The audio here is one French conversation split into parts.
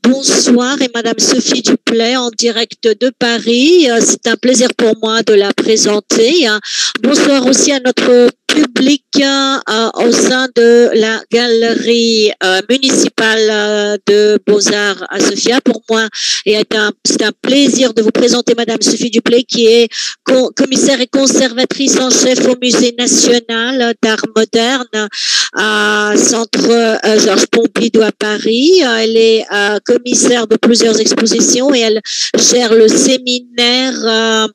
Bonsoir et Madame Sophie Duplay en direct de Paris. C'est un plaisir pour moi de la présenter. Bonsoir aussi à notre public au sein de la galerie municipale de Beaux-Arts à Sofia. Pour moi, c'est un plaisir de vous présenter Madame Sophie Duplay qui est commissaire et conservatrice en chef au Musée national d'art moderne à Centre Georges Pompidou à Paris. Elle est commissaire de plusieurs expositions et elle gère le séminaire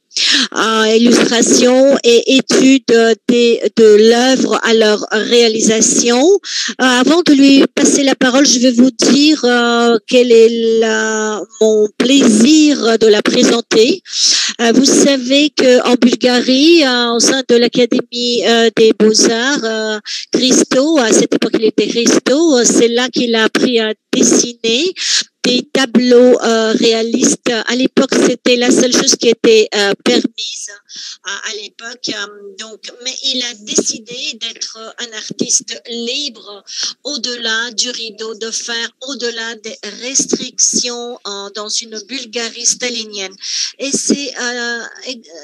illustration et étude de l'œuvre à leur réalisation. Avant de lui passer la parole, je vais vous dire quel est mon plaisir de la présenter. Vous savez qu'en Bulgarie, au sein de l'Académie des Beaux-Arts, Christo, à cette époque il était Christo, c'est là qu'il a appris à dessiner des tableaux réalistes. À l'époque, c'était la seule chose qui était permise à l'époque. Mais il a décidé d'être un artiste libre au-delà du rideau de fer, au-delà des restrictions dans une Bulgarie stalinienne. Et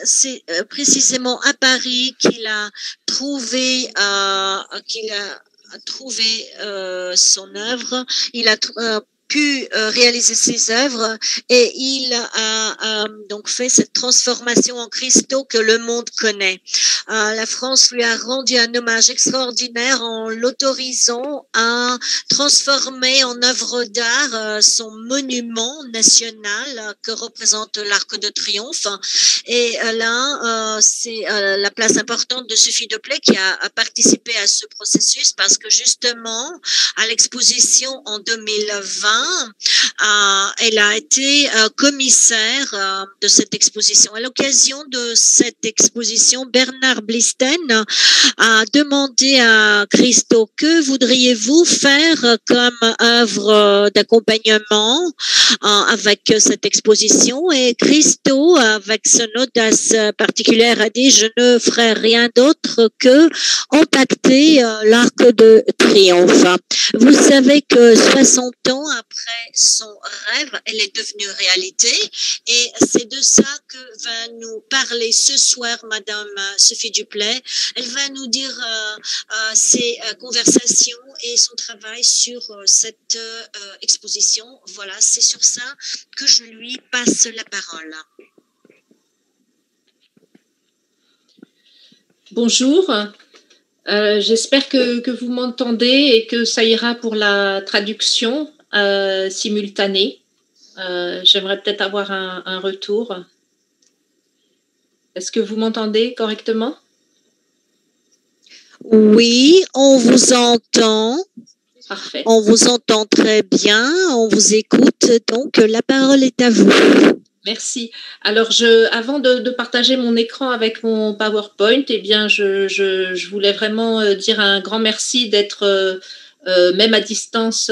c'est précisément à Paris qu'il a trouvé son œuvre. Il a pu réaliser ses œuvres et il a donc fait cette transformation en Christo que le monde connaît. La France lui a rendu un hommage extraordinaire en l'autorisant à transformer en œuvre d'art son monument national que représente l'Arc de Triomphe. Et là, c'est la place importante de Sophie Duplay qui a participé à ce processus parce que justement, à l'exposition en 2020, elle a été commissaire de cette exposition. À l'occasion de cette exposition, Bernard Blisten a demandé à Christo que voudriez-vous faire comme œuvre d'accompagnement avec cette exposition. Et Christo, avec son audace particulière, a dit: je ne ferai rien d'autre que empaqueter l'Arc de Triomphe. Vous savez que 60 ans après son rêve, elle est devenue réalité et c'est de ça que va nous parler ce soir Madame Sophie Duplay. Elle va nous dire ses conversations et son travail sur cette exposition. Voilà, c'est sur ça que je lui passe la parole. Bonjour. J'espère que vous m'entendez et que ça ira pour la traduction simultanée. J'aimerais peut-être avoir un retour. Est-ce que vous m'entendez correctement? Oui, on vous entend. Parfait. On vous entend très bien, on vous écoute, donc la parole est à vous. Merci. Alors, avant de partager mon écran avec mon PowerPoint, eh bien, je voulais vraiment dire un grand merci d'être même à distance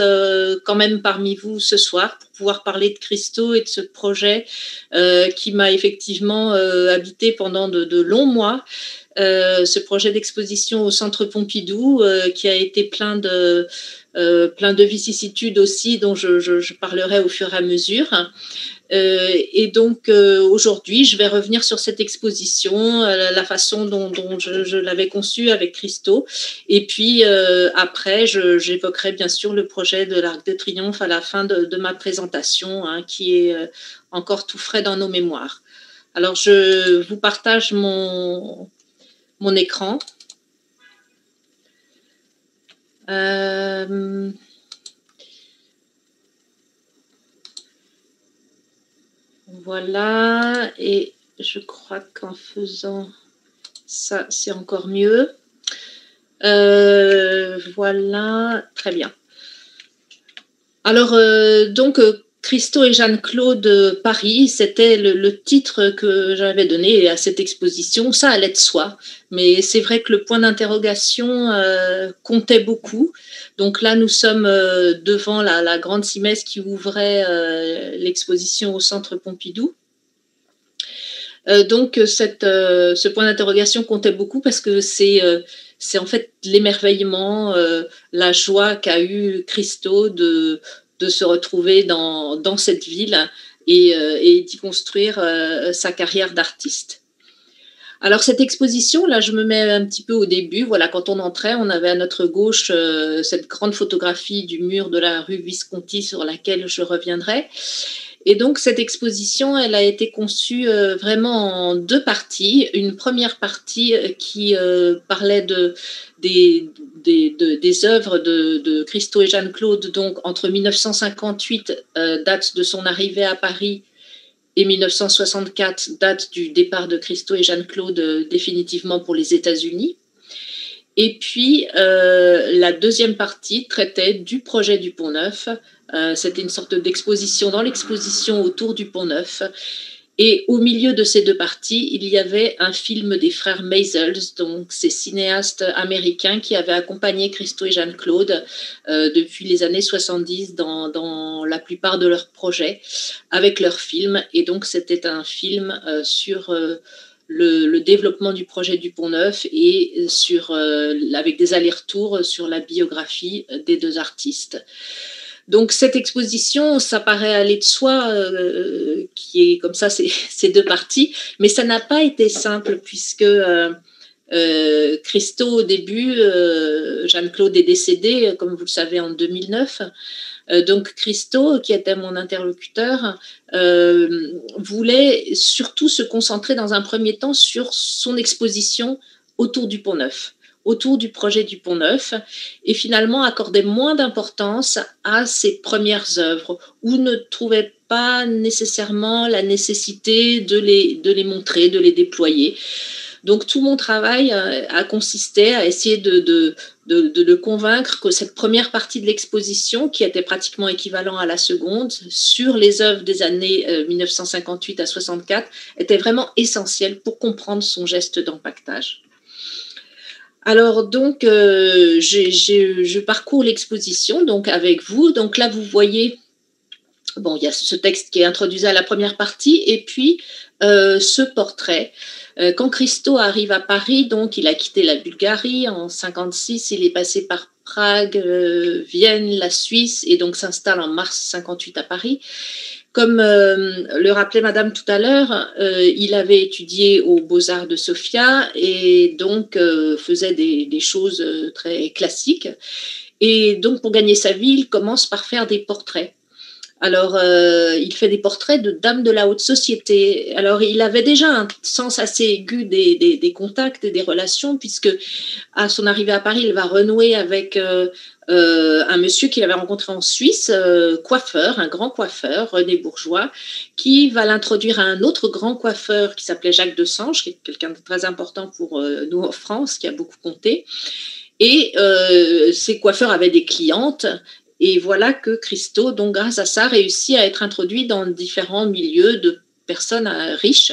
quand même parmi vous ce soir pour pouvoir parler de Christo et de ce projet qui m'a effectivement habité pendant de longs mois. Ce projet d'exposition au Centre Pompidou qui a été plein de vicissitudes aussi dont je parlerai au fur et à mesure. Et donc aujourd'hui, je vais revenir sur cette exposition, la façon dont je l'avais conçue avec Christo. Et puis après, j'évoquerai bien sûr le projet de l'Arc de Triomphe à la fin de ma présentation, hein, qui est encore tout frais dans nos mémoires. Alors, je vous partage mon écran. Voilà, et je crois qu'en faisant ça, c'est encore mieux. Voilà, très bien. Alors, donc, Christo et Jeanne-Claude Paris, c'était le titre que j'avais donné à cette exposition. Ça allait de soi, mais c'est vrai que le point d'interrogation comptait beaucoup. Donc là, nous sommes devant la grande Simès qui ouvrait l'exposition au Centre Pompidou. Donc, ce point d'interrogation comptait beaucoup parce que c'est en fait l'émerveillement, la joie qu'a eu Christo de de se retrouver dans cette ville et d'y construire sa carrière d'artiste. Alors cette exposition, là je me mets un petit peu au début, voilà, quand on entrait, on avait à notre gauche cette grande photographie du mur de la rue Visconti sur laquelle je reviendrai. Et donc cette exposition, elle a été conçue vraiment en deux parties. Une première partie qui parlait des œuvres de Christo et Jeanne-Claude, donc entre 1958, date de son arrivée à Paris, et 1964, date du départ de Christo et Jeanne-Claude définitivement pour les États-Unis. Et puis, la deuxième partie traitait du projet du Pont-Neuf. C'était une sorte d'exposition dans l'exposition autour du Pont-Neuf. Et au milieu de ces deux parties, il y avait un film des frères Maysles, donc ces cinéastes américains qui avaient accompagné Christo et Jeanne-Claude depuis les années 70 dans la plupart de leurs projets avec leurs films. Et donc, c'était un film sur le développement du projet du Pont-Neuf et avec des allers-retours sur la biographie des deux artistes. Donc cette exposition, ça paraît aller de soi, qui est comme ça, ces deux parties, mais ça n'a pas été simple puisque Christo au début, Jeanne-Claude est décédée, comme vous le savez, en 2009. Donc Christo, qui était mon interlocuteur, voulait surtout se concentrer dans un premier temps sur son exposition autour du Pont-Neuf, autour du projet du Pont-Neuf, et finalement accordait moins d'importance à ses premières œuvres, ou ne trouvait pas nécessairement la nécessité de les montrer, de les déployer. Donc tout mon travail a consisté à essayer de le convaincre que cette première partie de l'exposition, qui était pratiquement équivalent à la seconde, sur les œuvres des années 1958 à 64, était vraiment essentielle pour comprendre son geste d'empaquetage. Alors donc, je parcours l'exposition donc avec vous. Donc là, vous voyez, bon, il y a ce texte qui est introduit à la première partie, et puis ce portrait. Quand Christo arrive à Paris, donc il a quitté la Bulgarie en 1956, il est passé par Prague, Vienne, la Suisse, et donc s'installe en mars 1958 à Paris. Comme le rappelait Madame tout à l'heure, il avait étudié aux Beaux-Arts de Sofia et donc faisait des choses très classiques. Et donc, pour gagner sa vie, il commence par faire des portraits. Alors, il fait des portraits de dames de la haute société. Alors, il avait déjà un sens assez aigu des contacts et des relations, puisque à son arrivée à Paris, il va renouer avec un monsieur qu'il avait rencontré en Suisse, coiffeur, un grand coiffeur, René Bourgeois, qui va l'introduire à un autre grand coiffeur qui s'appelait Jacques Desange, qui est quelqu'un de très important pour nous en France, qui a beaucoup compté. Et ces coiffeurs avaient des clientes. Et voilà que Christo, donc grâce à ça, réussit à être introduit dans différents milieux de personnes riches.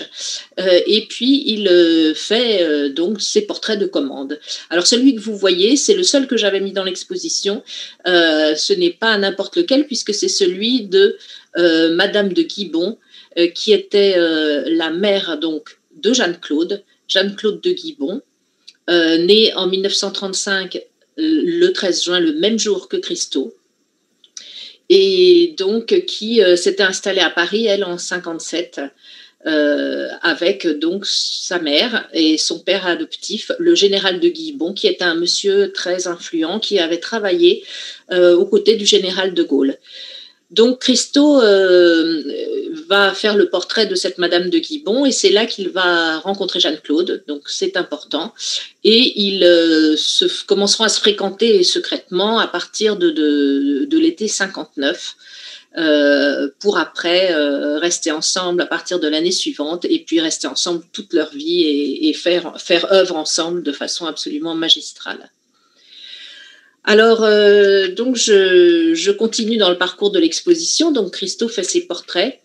Et puis, il fait donc ses portraits de commande. Alors, celui que vous voyez, c'est le seul que j'avais mis dans l'exposition. Ce n'est pas n'importe lequel, puisque c'est celui de Madame de Guibon, qui était la mère donc, de Jeanne-Claude de Guibon, née en 1935, le 13 juin, le même jour que Christo. Et donc qui s'était installée à Paris, elle, en 1957, avec donc sa mère et son père adoptif, le général de Guibon, qui était un monsieur très influent, qui avait travaillé aux côtés du général de Gaulle. Donc Christo va faire le portrait de cette Madame de Guibon, et c'est là qu'il va rencontrer Jeanne-Claude, donc c'est important. Et ils commenceront à se fréquenter secrètement à partir de l'été 59, pour après rester ensemble à partir de l'année suivante, et puis rester ensemble toute leur vie et faire œuvre ensemble de façon absolument magistrale. Alors, donc je continue dans le parcours de l'exposition. Donc, Christo fait ses portraits.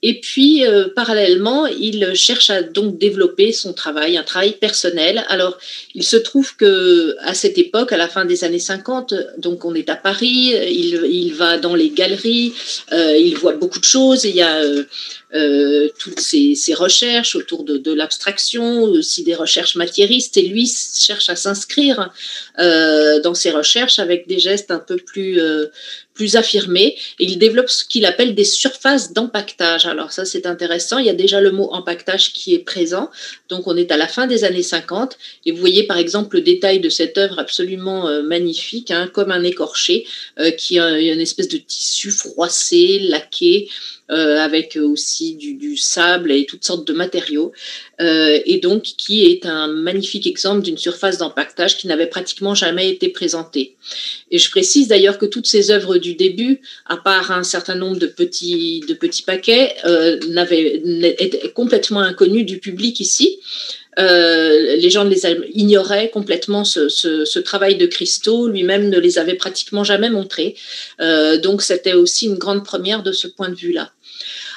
Et puis, parallèlement, il cherche à donc développer son travail, un travail personnel. Alors, il se trouve que à cette époque, à la fin des années 50, donc on est à Paris, il va dans les galeries, il voit beaucoup de choses. Il y a toutes ces recherches autour de l'abstraction, aussi des recherches matiéristes, et lui cherche à s'inscrire dans ces recherches avec des gestes un peu plus affirmés, et il développe ce qu'il appelle des surfaces d'empaquetage. Alors ça, c'est intéressant, il y a déjà le mot empaquetage qui est présent, donc on est à la fin des années 50, et vous voyez par exemple le détail de cette œuvre absolument magnifique, hein, comme un écorché, qui a une espèce de tissu froissé, laqué, avec aussi du sable et toutes sortes de matériaux, et donc qui est un magnifique exemple d'une surface d'empaquetage qui n'avait pratiquement jamais été présentée. Et je précise d'ailleurs que toutes ces œuvres du début, à part un certain nombre de petits paquets, étaient complètement inconnues du public ici. Les gens ignoraient complètement ce travail de Christo, lui-même ne les avait pratiquement jamais montrés. Donc c'était aussi une grande première de ce point de vue-là.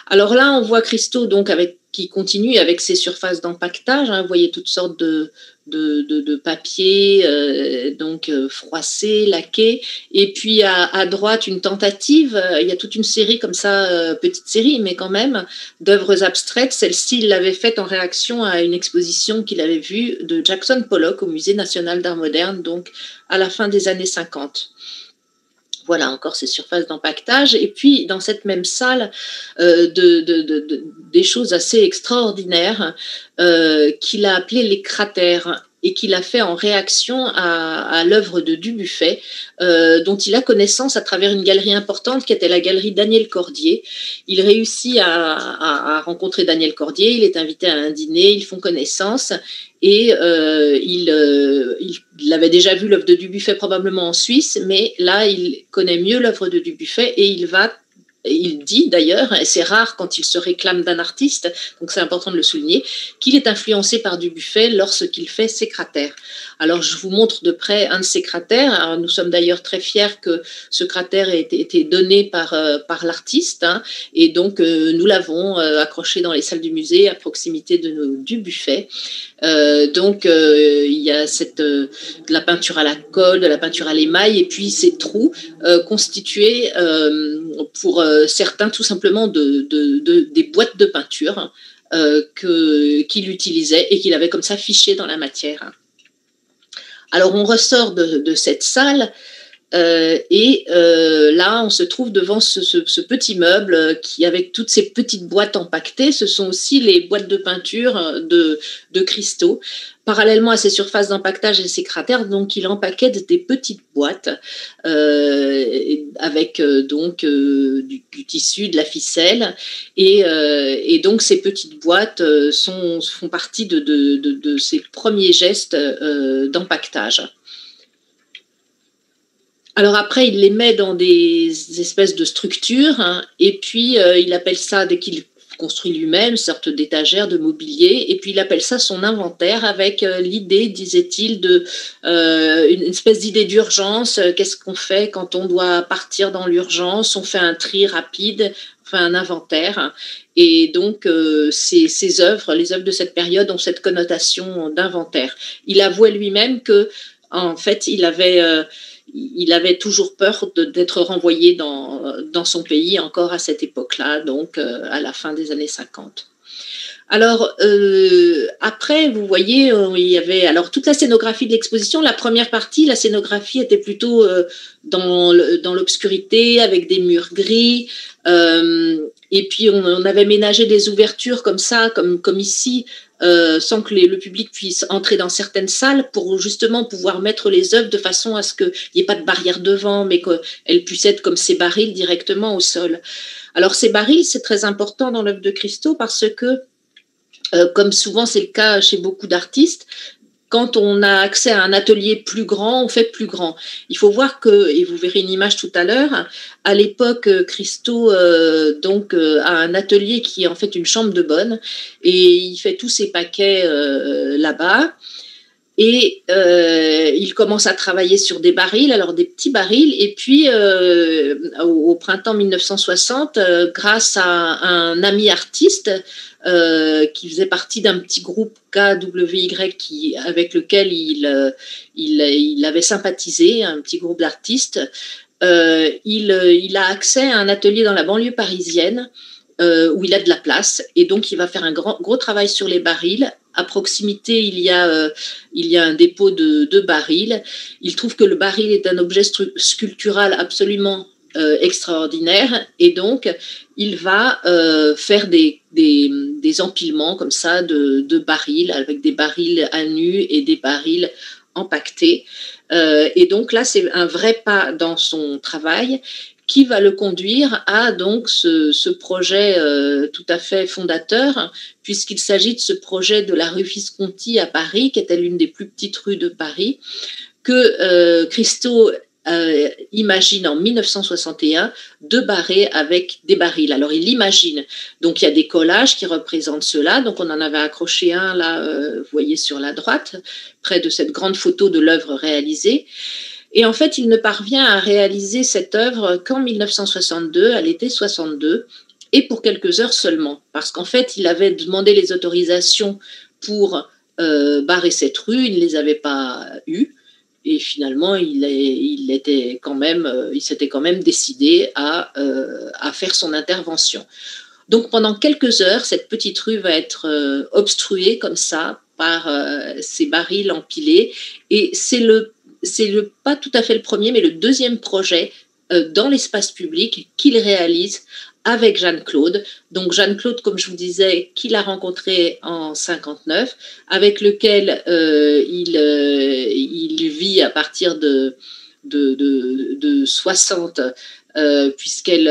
Alors là, on voit Christo donc qui continue avec ses surfaces d'empaquetage. Hein, vous voyez toutes sortes de papier, froissé, laqué. Et puis à droite, une tentative. Il y a toute une série comme ça, petite série, mais quand même, d'œuvres abstraites. Celle-ci, il l'avait faite en réaction à une exposition qu'il avait vue de Jackson Pollock au Musée national d'art moderne, donc à la fin des années 50. Voilà encore ces surfaces d'empaquetage. Et puis, dans cette même salle, des choses assez extraordinaires qu'il a appelées les cratères et qu'il a fait en réaction à l'œuvre de Dubuffet, dont il a connaissance à travers une galerie importante qui était la galerie Daniel Cordier. Il réussit à rencontrer Daniel Cordier, il est invité à un dîner, ils font connaissance. Et il avait déjà vu l'œuvre de Dubuffet probablement en Suisse, mais là, il connaît mieux l'œuvre de Dubuffet et il dit d'ailleurs, et c'est rare quand il se réclame d'un artiste, donc c'est important de le souligner, qu'il est influencé par Dubuffet lorsqu'il fait ses cratères. Alors je vous montre de près un de ces cratères. Alors, nous sommes d'ailleurs très fiers que ce cratère ait été donné par l'artiste, hein, et donc nous l'avons accroché dans les salles du musée à proximité de nos Dubuffet. Il y a de la peinture à la colle, de la peinture à l'émail, et puis ces trous constitués pour certains tout simplement des boîtes de peinture qu'il utilisait et qu'il avait comme ça fichées dans la matière. Alors on ressort de cette salle là on se trouve devant ce petit meuble qui, avec toutes ces petites boîtes empaquetées, ce sont aussi les boîtes de peinture de Christo. Parallèlement à ces surfaces d'empaquetage et ces cratères, donc il empaquette des petites boîtes avec du tissu, de la ficelle, et donc ces petites boîtes font partie de ces premiers gestes d'empaquetage. Alors après, il les met dans des espèces de structures, hein, et puis il appelle ça, dès qu'il construit lui-même, une sorte d'étagère de mobilier, et puis il appelle ça son inventaire, avec l'idée, disait-il, une espèce d'idée d'urgence. Qu'est-ce qu'on fait quand on doit partir dans l'urgence? On fait un tri rapide, on fait un inventaire. Et donc, les œuvres de cette période ont cette connotation d'inventaire. Il avouait lui-même que, en fait, il avait toujours peur d'être renvoyé dans son pays encore à cette époque-là, donc à la fin des années 50. Alors, après, vous voyez, il y avait alors toute la scénographie de l'exposition. La première partie, la scénographie était plutôt dans l'obscurité, avec des murs gris. Et puis, on avait ménagé des ouvertures comme ça, comme ici, sans que le public puisse entrer dans certaines salles, pour justement pouvoir mettre les œuvres de façon à ce qu'il n'y ait pas de barrière devant, mais qu'elles puissent être comme ces barils directement au sol. Alors, ces barils, c'est très important dans l'œuvre de Christo parce que, comme souvent c'est le cas chez beaucoup d'artistes, quand on a accès à un atelier plus grand, on fait plus grand. Il faut voir que, et vous verrez une image tout à l'heure, à l'époque, Christo a un atelier qui est en fait une chambre de bonne, et il fait tous ses paquets là-bas. Et il commence à travailler sur des barils, alors des petits barils. Et puis, au printemps 1960, grâce à un ami artiste qui faisait partie d'un petit groupe KWY avec lequel il avait sympathisé, un petit groupe d'artistes, il a accès à un atelier dans la banlieue parisienne où il a de la place. Et donc, il va faire un gros travail sur les barils. À proximité, il y a un dépôt de barils. Il trouve que le baril est un objet sculptural absolument extraordinaire, et donc il va faire des empilements comme ça de barils, avec des barils à nu et des barils empaquetés. Et donc là, c'est un vrai pas dans son travail qui va le conduire à donc ce projet tout à fait fondateur, puisqu'il s'agit de ce projet de la rue Visconti à Paris, qui était l'une des plus petites rues de Paris, que Christo imagine en 1961 de barrer avec des barils. Alors il l'imagine. Donc il y a des collages qui représentent cela. Donc on en avait accroché un là, vous voyez sur la droite, près de cette grande photo de l'œuvre réalisée. Et en fait, il ne parvient à réaliser cette œuvre qu'en 1962, à l'été 62, et pour quelques heures seulement. Parce qu'en fait, il avait demandé les autorisations pour barrer cette rue, il ne les avait pas eues. Et finalement, il s'était quand même décidé à faire son intervention. Donc pendant quelques heures, cette petite rue va être obstruée comme ça par ces barils empilés. Et c'est pas tout à fait le premier, mais le deuxième projet dans l'espace public qu'il réalise avec Jeanne-Claude. Donc Jeanne-Claude, comme je vous disais, qu'il a rencontré en 59, avec lequel il vit à partir de 60, puisqu'elle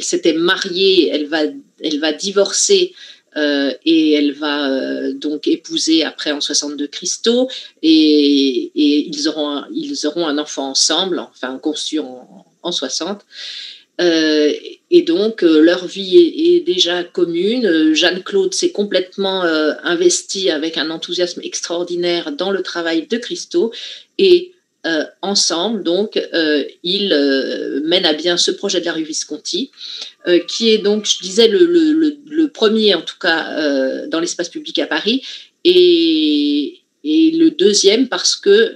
s'était mariée, elle va divorcer. Et elle va donc épouser après en 62 Christo, et ils auront un enfant ensemble, enfin conçu en 60. Et donc leur vie est déjà commune. Jeanne-Claude s'est complètement investie avec un enthousiasme extraordinaire dans le travail de Christo, et ensemble, donc, ils mènent à bien ce projet de la rue Visconti, qui est donc, je disais, le premier, en tout cas, dans l'espace public à Paris, et le deuxième parce que,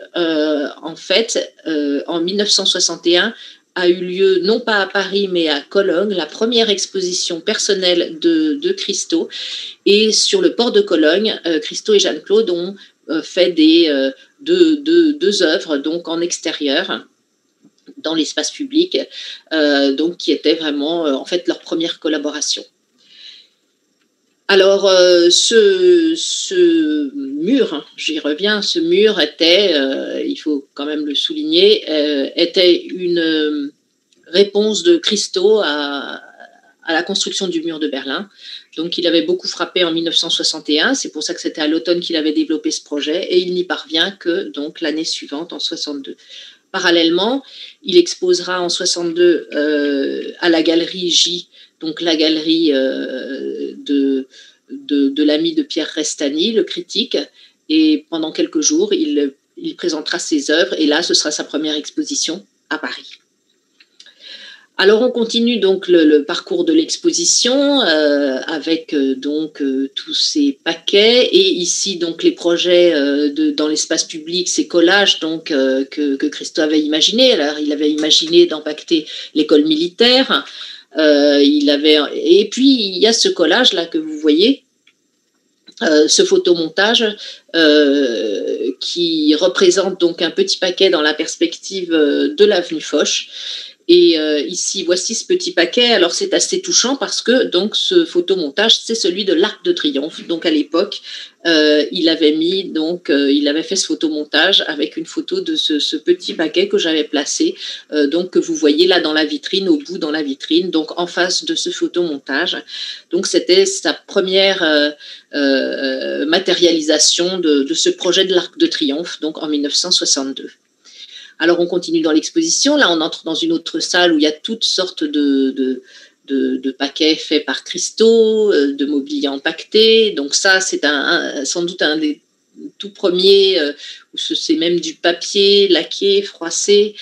en fait, en 1961, a eu lieu, non pas à Paris, mais à Cologne, la première exposition personnelle de Christo. Et sur le port de Cologne, Christo et Jeanne-Claude ont fait deux œuvres donc en extérieur, dans l'espace public, donc qui était vraiment en fait leur première collaboration. Alors ce mur, j'y reviens, ce mur était, il faut quand même le souligner, était une réponse de Christo à la construction du mur de Berlin. Donc il avait beaucoup frappé en 1961, c'est pour ça que c'était à l'automne qu'il avait développé ce projet, et il n'y parvient que donc l'année suivante, en 62. Parallèlement, il exposera en 62 à la galerie J, donc la galerie de l'ami de Pierre Restany, le critique, et pendant quelques jours, il présentera ses œuvres, et là, ce sera sa première exposition à Paris. Alors on continue donc le parcours de l'exposition avec donc tous ces paquets, et ici donc les projets dans l'espace public, ces collages donc que Christo avait imaginé. Alors il avait imaginé d'empaqueter l'école militaire, et puis il y a ce collage là que vous voyez. Ce photomontage qui représente donc un petit paquet dans la perspective de l'avenue Foch. Et ici, voici ce petit paquet. Alors, c'est assez touchant parce que donc ce photomontage, c'est celui de l'Arc de Triomphe. Donc, à l'époque, il avait fait ce photomontage avec une photo de ce petit paquet que j'avais placé, donc que vous voyez là dans la vitrine, au bout dans la vitrine, donc en face de ce photomontage. Donc, c'était sa première matérialisation de ce projet de l'Arc de Triomphe, donc en 1962. Alors, on continue dans l'exposition. Là, on entre dans une autre salle où il y a toutes sortes de paquets faits par Christo, de mobilier empaqueté. Donc ça, c'est sans doute un des tout premier, où c'est même du papier laqué, froissé.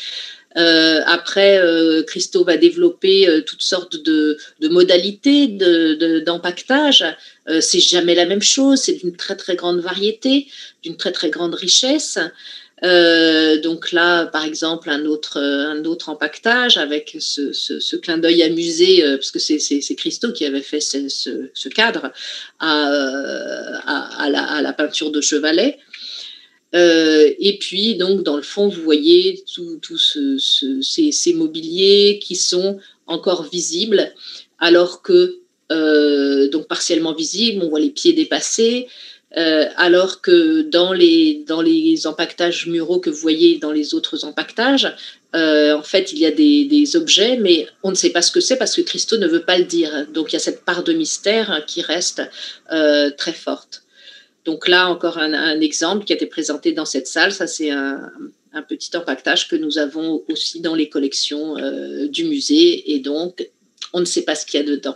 Après, Christo va développer toutes sortes de modalités d'empaquetage. C'est jamais la même chose, c'est d'une très très grande variété, d'une très très grande richesse. Donc là, par exemple, un autre empaquetage avec ce clin d'œil amusé, parce que c'est Christo qui avait fait ce cadre à la peinture de Chevalet. Et puis, donc, dans le fond, vous voyez tous ces mobiliers qui sont encore visibles, alors que, donc partiellement visibles, on voit les pieds dépassés, alors que dans les empaquetages muraux que vous voyez dans les autres empaquetages, en fait, il y a des objets, mais on ne sait pas ce que c'est parce que Christo ne veut pas le dire. Donc, il y a cette part de mystère qui reste très forte. Donc là, encore un exemple qui a été présenté dans cette salle. Ça, c'est un petit empaquetage que nous avons aussi dans les collections du musée. Et donc, on ne sait pas ce qu'il y a dedans.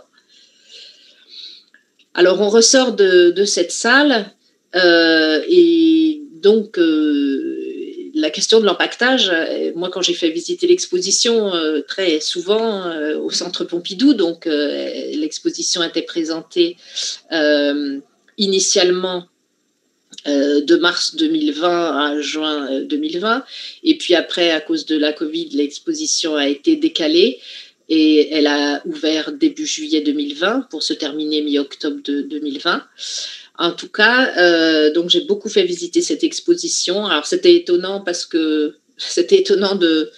Alors, on ressort de cette salle. Et donc, la question de l'empaquetage, moi, quand j'ai fait visiter l'exposition très souvent au Centre Pompidou, donc l'exposition était présentée initialement de mars 2020 à juin 2020. Et puis après, à cause de la Covid, l'exposition a été décalée et elle a ouvert début juillet 2020 pour se terminer mi-octobre 2020. En tout cas, donc j'ai beaucoup fait visiter cette exposition. Alors c'était étonnant parce que c'était étonnant de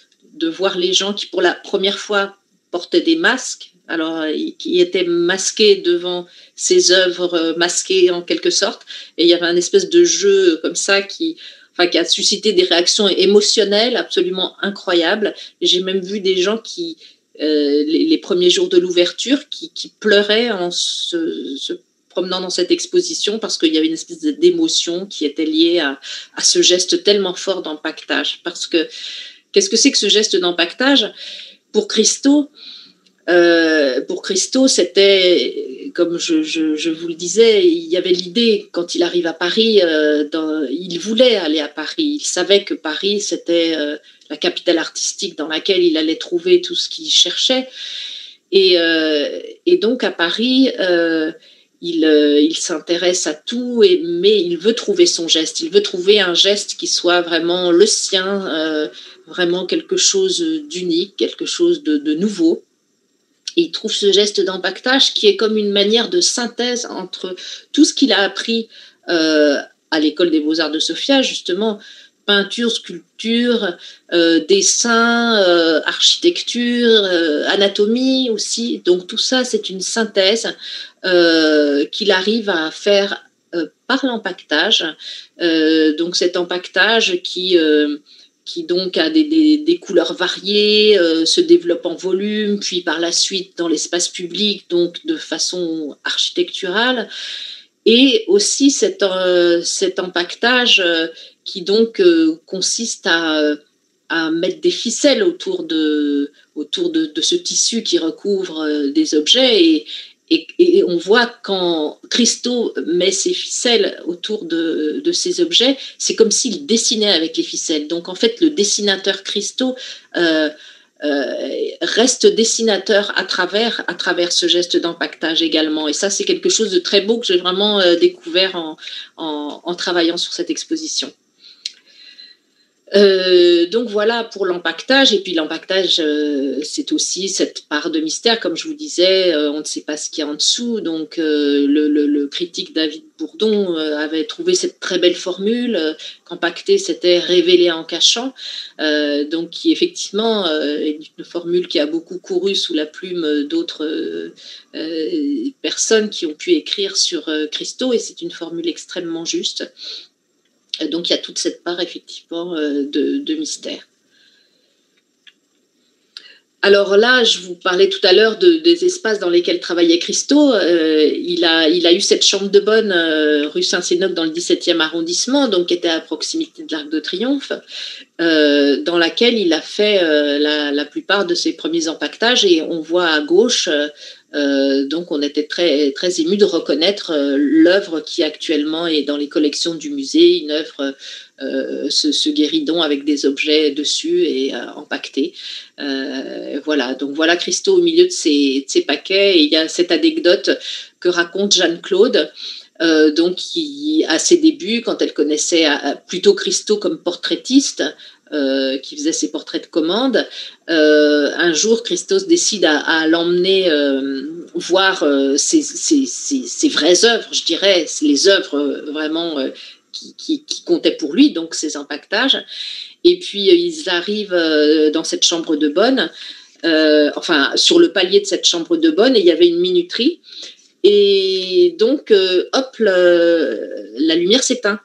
voir les gens qui pour la première fois portaient des masques. Alors, qui étaient masqués devant ces œuvres masquées en quelque sorte. Et il y avait un espèce de jeu comme ça qui a suscité des réactions émotionnelles absolument incroyables. J'ai même vu des gens qui, les premiers jours de l'ouverture, qui pleuraient en se promenant dans cette exposition parce qu'il y avait une espèce d'émotion qui était liée à ce geste tellement fort d'empaquetage. Parce que, qu'est-ce que c'est que ce geste d'empaquetage? Pour Christo, c'était, comme je vous le disais, il y avait l'idée, quand il arrive à Paris, il voulait aller à Paris. Il savait que Paris, c'était la capitale artistique dans laquelle il allait trouver tout ce qu'il cherchait. Et donc, à Paris, il s'intéresse à tout, mais il veut trouver son geste. Il veut trouver un geste qui soit vraiment le sien, vraiment quelque chose d'unique, quelque chose de nouveau. Et il trouve ce geste d'empaquetage qui est comme une manière de synthèse entre tout ce qu'il a appris à l'école des Beaux-Arts de Sofia, justement, peinture, sculpture, dessin, architecture, anatomie aussi. Donc tout ça, c'est une synthèse qu'il arrive à faire par l'empaquetage. Donc cet empaquetage qui donc a des couleurs variées, se développe en volume, puis par la suite dans l'espace public, donc de façon architecturale. Et aussi cet empaquetage qui donc consiste à mettre des ficelles autour de ce tissu qui recouvre des objets. Et on voit quand Christo met ses ficelles autour de ces objets, c'est comme s'il dessinait avec les ficelles. Donc en fait, le dessinateur Christo reste dessinateur à travers ce geste d'empaquetage également. Et ça, c'est quelque chose de très beau que j'ai vraiment découvert en travaillant sur cette exposition. Donc voilà pour l'empaquetage. Et puis l'empaquetage, c'est aussi cette part de mystère, comme je vous disais, on ne sait pas ce qu'il y a en dessous. Donc le critique David Bourdon avait trouvé cette très belle formule qu'empaqueter, c'était révéler en cachant. Donc qui effectivement est une formule qui a beaucoup couru sous la plume d'autres personnes qui ont pu écrire sur Christo, et c'est une formule extrêmement juste. Donc, il y a toute cette part, effectivement, de mystère. Alors là, je vous parlais tout à l'heure des espaces dans lesquels travaillait Christo. Il a eu cette chambre de bonne rue Saint-Sénoc dans le 17e arrondissement, donc qui était à proximité de l'Arc de Triomphe, dans laquelle il a fait la plupart de ses premiers empaquetages. Et on voit à gauche Donc, on était très, très émus de reconnaître l'œuvre qui actuellement est dans les collections du musée, une œuvre, ce guéridon avec des objets dessus et empaquetés. Voilà, donc voilà Christo au milieu de ces paquets. Et il y a cette anecdote que raconte Jeanne-Claude. Donc, qui, à ses débuts, quand elle connaissait plutôt Christo comme portraitiste, qui faisait ses portraits de commande, un jour, Christos décide à l'emmener voir ses vraies œuvres, je dirais, les œuvres vraiment qui comptaient pour lui, donc ses empaquetages. Et puis, ils arrivent dans cette chambre de bonne, enfin, sur le palier de cette chambre de bonne, et il y avait une minuterie. Et donc, hop, la lumière s'éteint.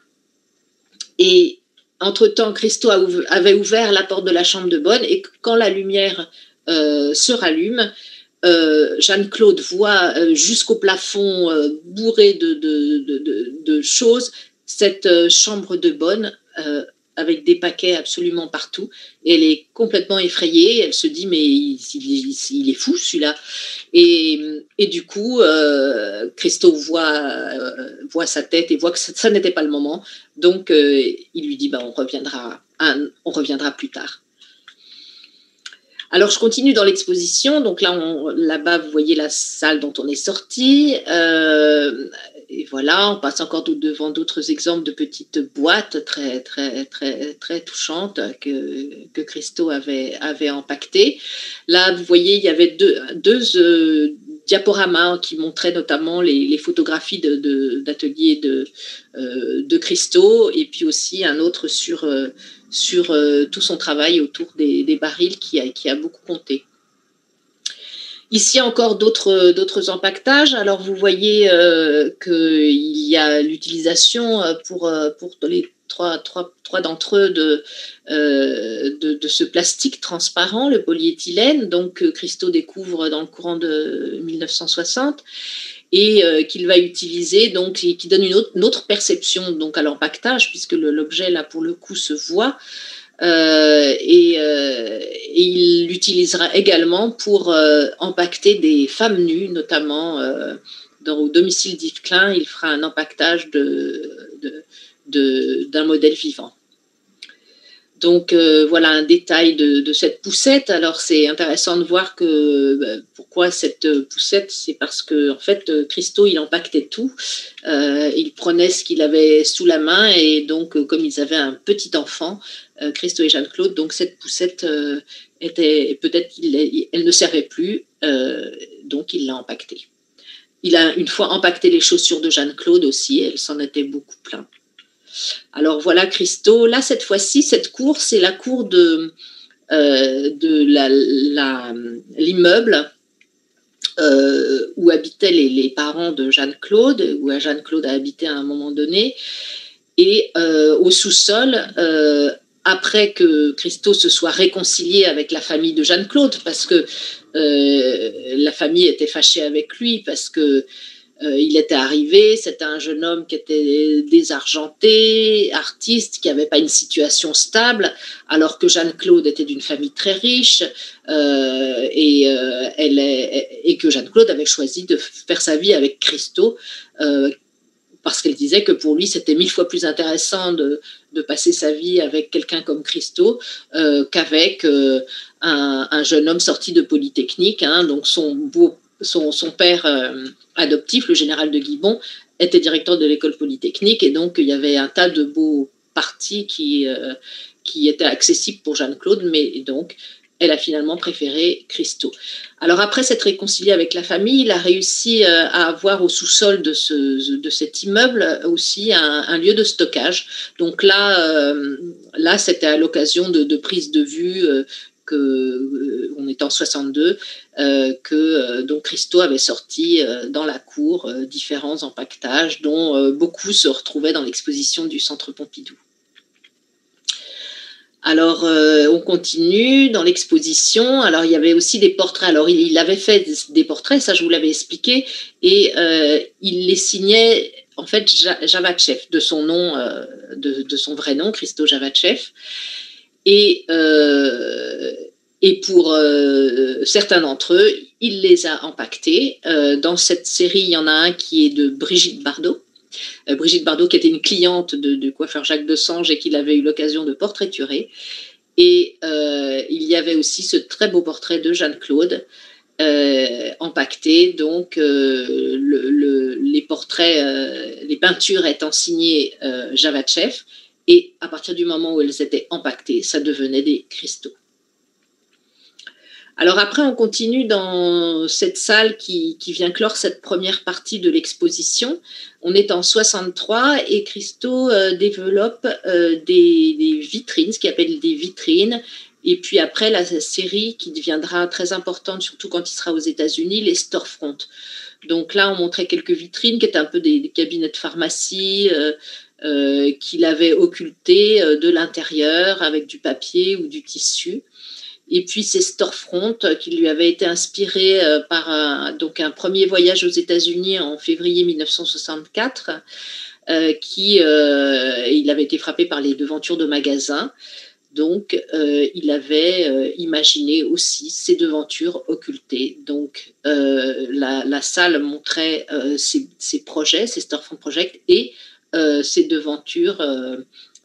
Et entre-temps, Christo avait ouvert la porte de la chambre de bonne, et quand la lumière se rallume, Jeanne-Claude voit jusqu'au plafond bourré de choses cette chambre de bonne avec des paquets absolument partout. Et elle est complètement effrayée. Elle se dit, mais il est fou celui-là. Et du coup, Christo voit sa tête et voit que ça n'était pas le moment. Donc, il lui dit, on reviendra plus tard. Alors, je continue dans l'exposition. Donc là-bas, vous voyez la salle dont on est sorti. Et voilà, on passe encore devant d'autres exemples de petites boîtes très, très, très, très touchantes que Christo avait empaquetées. Là, vous voyez, il y avait deux diaporamas qui montraient notamment les photographies d'ateliers de Christo, et puis aussi un autre sur tout son travail autour des barils qui a beaucoup compté. Ici encore d'autres empaquetages. Alors vous voyez qu'il y a l'utilisation pour les trois d'entre eux de ce plastique transparent, le polyéthylène, donc Christo découvre dans le courant de 1960 et qu'il va utiliser, donc, et qui donne une autre perception donc à l'empaquetage, puisque l'objet là pour le coup se voit. Et il l'utilisera également pour empaqueter des femmes nues, notamment au domicile d'Yves Klein. Il fera un empaquetage d'un modèle vivant. Donc voilà un détail de cette poussette. Alors c'est intéressant de voir pourquoi cette poussette, c'est parce que en fait Christo il empaquetait tout, il prenait ce qu'il avait sous la main, et donc comme ils avaient un petit enfant, Christo et Jeanne-Claude, donc cette poussette elle ne servait plus, donc il l'a empaquetée. Il a une fois empaqueté les chaussures de Jeanne-Claude aussi, elle s'en était beaucoup plainte. Alors voilà Christo. Là, cette fois-ci, cette cour, c'est la cour de l'immeuble où habitaient les parents de Jeanne-Claude, où Jeanne-Claude a habité à un moment donné. Et au sous-sol, après que Christo se soit réconcilié avec la famille de Jeanne-Claude, parce que la famille était fâchée avec lui, parce que il était arrivé, c'était un jeune homme qui était désargenté, artiste, qui n'avait pas une situation stable, alors que Jeanne-Claude était d'une famille très riche, et que Jeanne-Claude avait choisi de faire sa vie avec Christo, parce qu'elle disait que pour lui, c'était 1000 fois plus intéressant de passer sa vie avec quelqu'un comme Christo qu'avec un jeune homme sorti de Polytechnique, hein, donc son père adoptif, le général de Guibon, était directeur de l'école polytechnique, et donc il y avait un tas de beaux partis qui étaient accessibles pour Jeanne-Claude, mais donc elle a finalement préféré Christo. Alors après s'être réconcilié avec la famille, il a réussi à avoir au sous-sol de cet immeuble aussi un lieu de stockage. Donc là c'était à l'occasion de prise de vue on est en 62, donc Christo avait sorti dans la cour différents empaquetages, dont beaucoup se retrouvaient dans l'exposition du Centre Pompidou. Alors, on continue dans l'exposition. Alors, il y avait aussi des portraits. Alors, il avait fait des portraits, ça je vous l'avais expliqué, et il les signait, en fait, Javachev, de son nom, de son vrai nom, Christo Javachev. Et pour certains d'entre eux, il les a empaquetés. Dans cette série, il y en a un qui est de Brigitte Bardot. Brigitte Bardot, qui était une cliente de coiffeur Jacques Desange et qu'il avait eu l'occasion de portraiturer. Et il y avait aussi ce très beau portrait de Jeanne-Claude, empaqueté, donc les portraits, les peintures étant signées Javachev, et à partir du moment où elles étaient empaquetées, ça devenait des cristaux. Alors après, on continue dans cette salle qui vient clore cette première partie de l'exposition. On est en 63 et Christo développe des vitrines, ce qu'il appelle des vitrines. Et puis après, la série qui deviendra très importante, surtout quand il sera aux États-Unis, les storefronts. Donc là, on montrait quelques vitrines qui étaient un peu des cabinets de pharmacie qu'il avait occultés de l'intérieur avec du papier ou du tissu. Et puis ces storefronts qui lui avaient été inspirés par un premier voyage aux États-Unis en février 1964, il avait été frappé par les devantures de magasins. Donc, il avait imaginé aussi ces devantures occultées. Donc, la salle montrait ses projets, ses storefront projects et ces devantures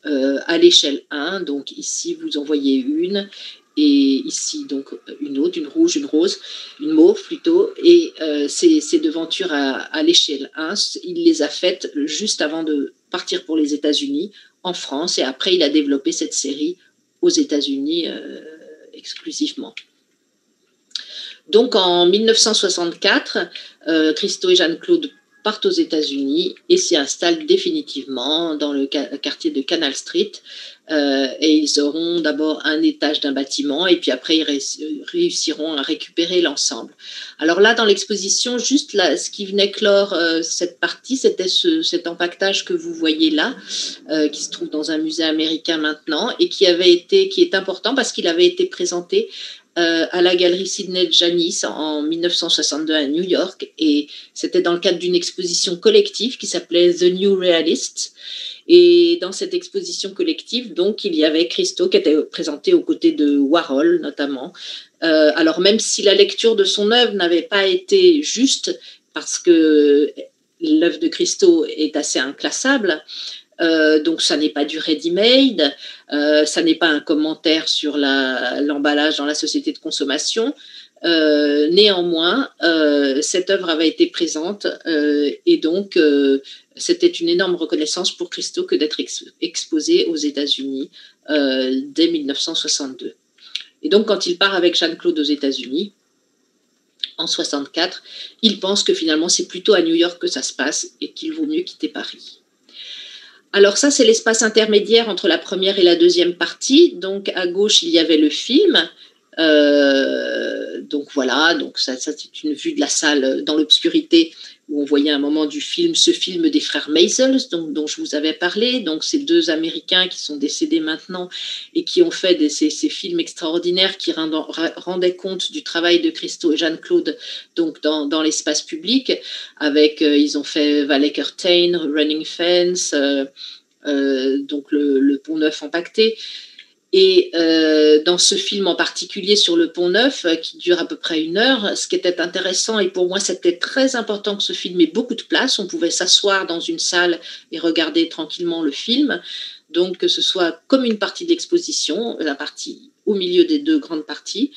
à l'échelle 1. Donc, ici, vous en voyez une. Et ici, donc, une autre, une rouge, une rose, une mauve plutôt. Et ces devantures à l'échelle 1, il les a faites juste avant de partir pour les États-Unis, en France. Et après, il a développé cette série aux États-Unis exclusivement. Donc, en 1964, Christo et Jeanne-Claude partent aux États-Unis et s'y installent définitivement dans le quartier de Canal Street. Et ils auront d'abord un étage d'un bâtiment et puis après ils réussiront à récupérer l'ensemble. Alors là, dans l'exposition, juste là, ce qui venait clore cette partie, c'était cet empaquetage que vous voyez là, qui se trouve dans un musée américain maintenant et qui est important parce qu'il avait été présenté à la galerie Sidney Janis en 1962 à New York, et c'était dans le cadre d'une exposition collective qui s'appelait The New Realists. Et dans cette exposition collective, donc, il y avait Christo qui était présenté aux côtés de Warhol notamment. Alors même si la lecture de son œuvre n'avait pas été juste, parce que l'œuvre de Christo est assez inclassable, donc ça n'est pas du ready-made, ça n'est pas un commentaire sur l'emballage dans la société de consommation. Néanmoins, cette œuvre avait été présente et donc c'était une énorme reconnaissance pour Christo que d'être exposé aux États-Unis dès 1962. Et donc quand il part avec Jeanne-Claude aux États-Unis, en 64, il pense que finalement c'est plutôt à New York que ça se passe et qu'il vaut mieux quitter Paris. Alors ça, c'est l'espace intermédiaire entre la première et la deuxième partie. Donc à gauche, il y avait le film. Donc voilà, donc ça c'est une vue de la salle dans l'obscurité où on voyait à un moment du film, ce film des frères Maisel, dont je vous avais parlé. Donc ces deux Américains qui sont décédés maintenant et qui ont fait ces films extraordinaires qui rendaient compte du travail de Christo et Jeanne-Claude donc dans l'espace public. Ils ont fait Valet Curtain, Running Fence, donc le Pont Neuf empaqueté. Et dans ce film en particulier sur le Pont Neuf, qui dure à peu près 1 heure, ce qui était intéressant, et pour moi c'était très important que ce film ait beaucoup de place, on pouvait s'asseoir dans une salle et regarder tranquillement le film, donc que ce soit comme une partie de l'exposition, la partie au milieu des deux grandes parties.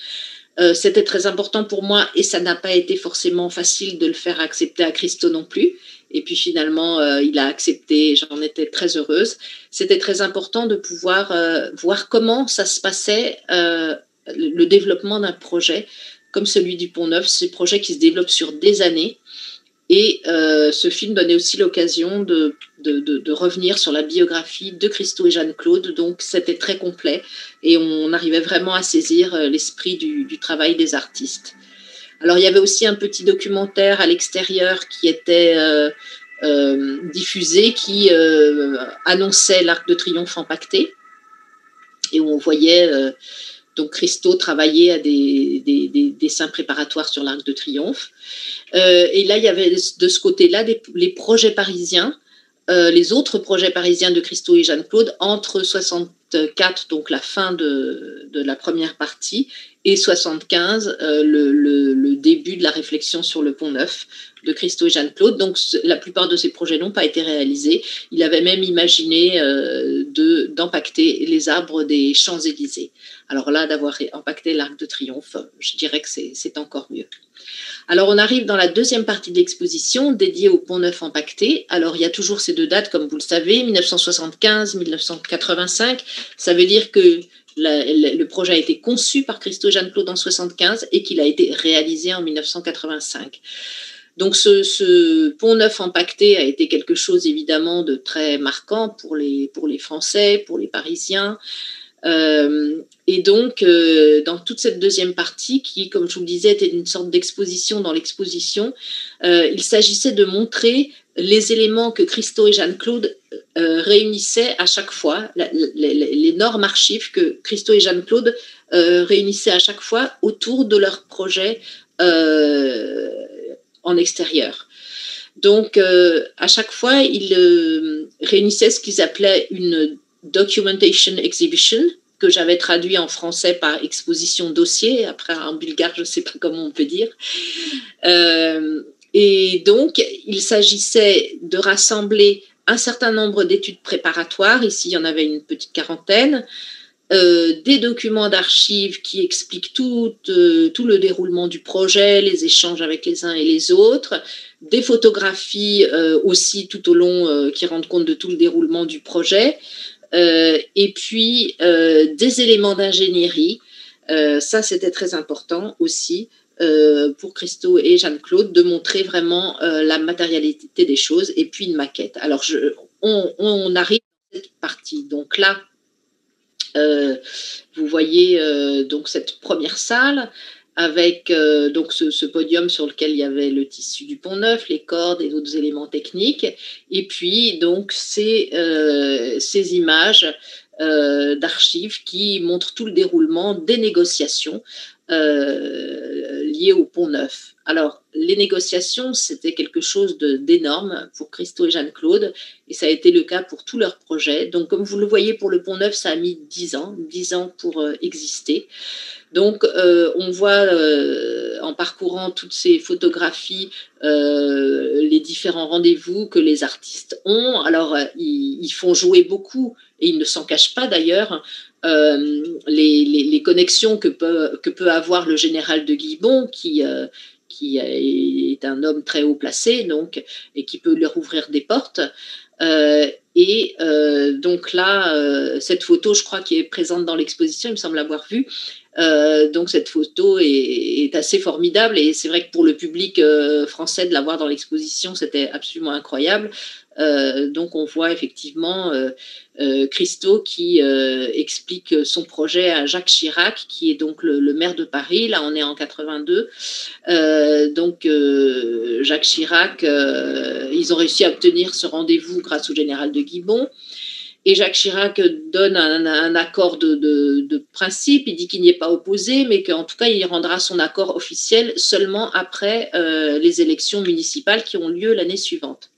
C'était très important pour moi et ça n'a pas été forcément facile de le faire accepter à Christo non plus. Et puis finalement, il a accepté, j'en étais très heureuse. C'était très important de pouvoir voir comment ça se passait, le développement d'un projet comme celui du Pont Neuf, ces projets qui se développent sur des années. Et ce film donnait aussi l'occasion de revenir sur la biographie de Christo et Jeanne-Claude, donc c'était très complet et on arrivait vraiment à saisir l'esprit du travail des artistes. Alors il y avait aussi un petit documentaire à l'extérieur qui était diffusé, qui annonçait l'Arc de Triomphe empaqueté et où on voyait donc Christo travailler à des dessins préparatoires sur l'Arc de Triomphe. Et là, il y avait de ce côté-là les projets parisiens, les autres projets parisiens de Christo et Jeanne-Claude entre 64, donc la fin de la première partie, et 75, le début de la réflexion sur le Pont Neuf de Christo et Jeanne-Claude. Donc la plupart de ces projets n'ont pas été réalisés. Il avait même imaginé d'empacter les arbres des Champs-Élysées. Alors là, d'avoir empaqueté l'Arc de Triomphe, je dirais que c'est encore mieux. Alors, on arrive dans la deuxième partie de l'exposition dédiée au Pont Neuf empaqueté. Alors, il y a toujours ces deux dates, comme vous le savez, 1975, 1985. Ça veut dire que le projet a été conçu par Christo et Jeanne-Claude en 1975 et qu'il a été réalisé en 1985. Donc, ce Pont Neuf empaqueté a été quelque chose, évidemment, de très marquant pour les Français, pour les Parisiens. Et donc, dans toute cette deuxième partie, qui, comme je vous le disais, était une sorte d'exposition dans l'exposition, il s'agissait de montrer les éléments que Christo et Jeanne-Claude réunissaient à chaque fois, l'énorme archive que Christo et Jeanne-Claude réunissaient à chaque fois autour de leur projet en extérieur. Donc, à chaque fois, ils réunissaient ce qu'ils appelaient une documentation exhibition, que j'avais traduit en français par exposition dossier, après en bulgare, je ne sais pas comment on peut dire. Et donc, il s'agissait de rassembler un certain nombre d'études préparatoires, ici il y en avait une petite quarantaine, des documents d'archives qui expliquent tout le déroulement du projet, les échanges avec les uns et les autres, des photographies aussi tout au long qui rendent compte de tout le déroulement du projet, et puis des éléments d'ingénierie. Ça, c'était très important aussi pour Christo et Jeanne-Claude, de montrer vraiment la matérialité des choses, et puis une maquette. Alors, on arrive à cette partie. Donc là, vous voyez donc cette première salle avec donc ce podium sur lequel il y avait le tissu du Pont Neuf, les cordes et d'autres éléments techniques, et puis donc ces images d'archives qui montrent tout le déroulement des négociations liées au Pont Neuf. Alors, les négociations, c'était quelque chose d'énorme pour Christo et Jeanne-Claude, et ça a été le cas pour tous leurs projets. Donc, comme vous le voyez, pour le Pont Neuf, ça a mis 10 ans pour exister. Donc, on voit en parcourant toutes ces photographies les différents rendez-vous que les artistes ont. Alors, ils font jouer beaucoup, et ils ne s'en cachent pas d'ailleurs, les connexions que peut avoir le général de Guibon, qui est un homme très haut placé, donc, et qui peut leur ouvrir des portes. Donc là, cette photo, je crois, qui est présente dans l'exposition, il me semble l'avoir vue. Donc cette photo est assez formidable, et c'est vrai que pour le public français, de la voir dans l'exposition, c'était absolument incroyable. Donc on voit effectivement Christo qui explique son projet à Jacques Chirac, qui est donc le maire de Paris. Là, on est en 82. Donc Jacques Chirac, ils ont réussi à obtenir ce rendez-vous grâce au général de Guibon. Et Jacques Chirac donne un accord de principe. Il dit qu'il n'y est pas opposé, mais qu'en tout cas, il rendra son accord officiel seulement après les élections municipales qui ont lieu l'année suivante.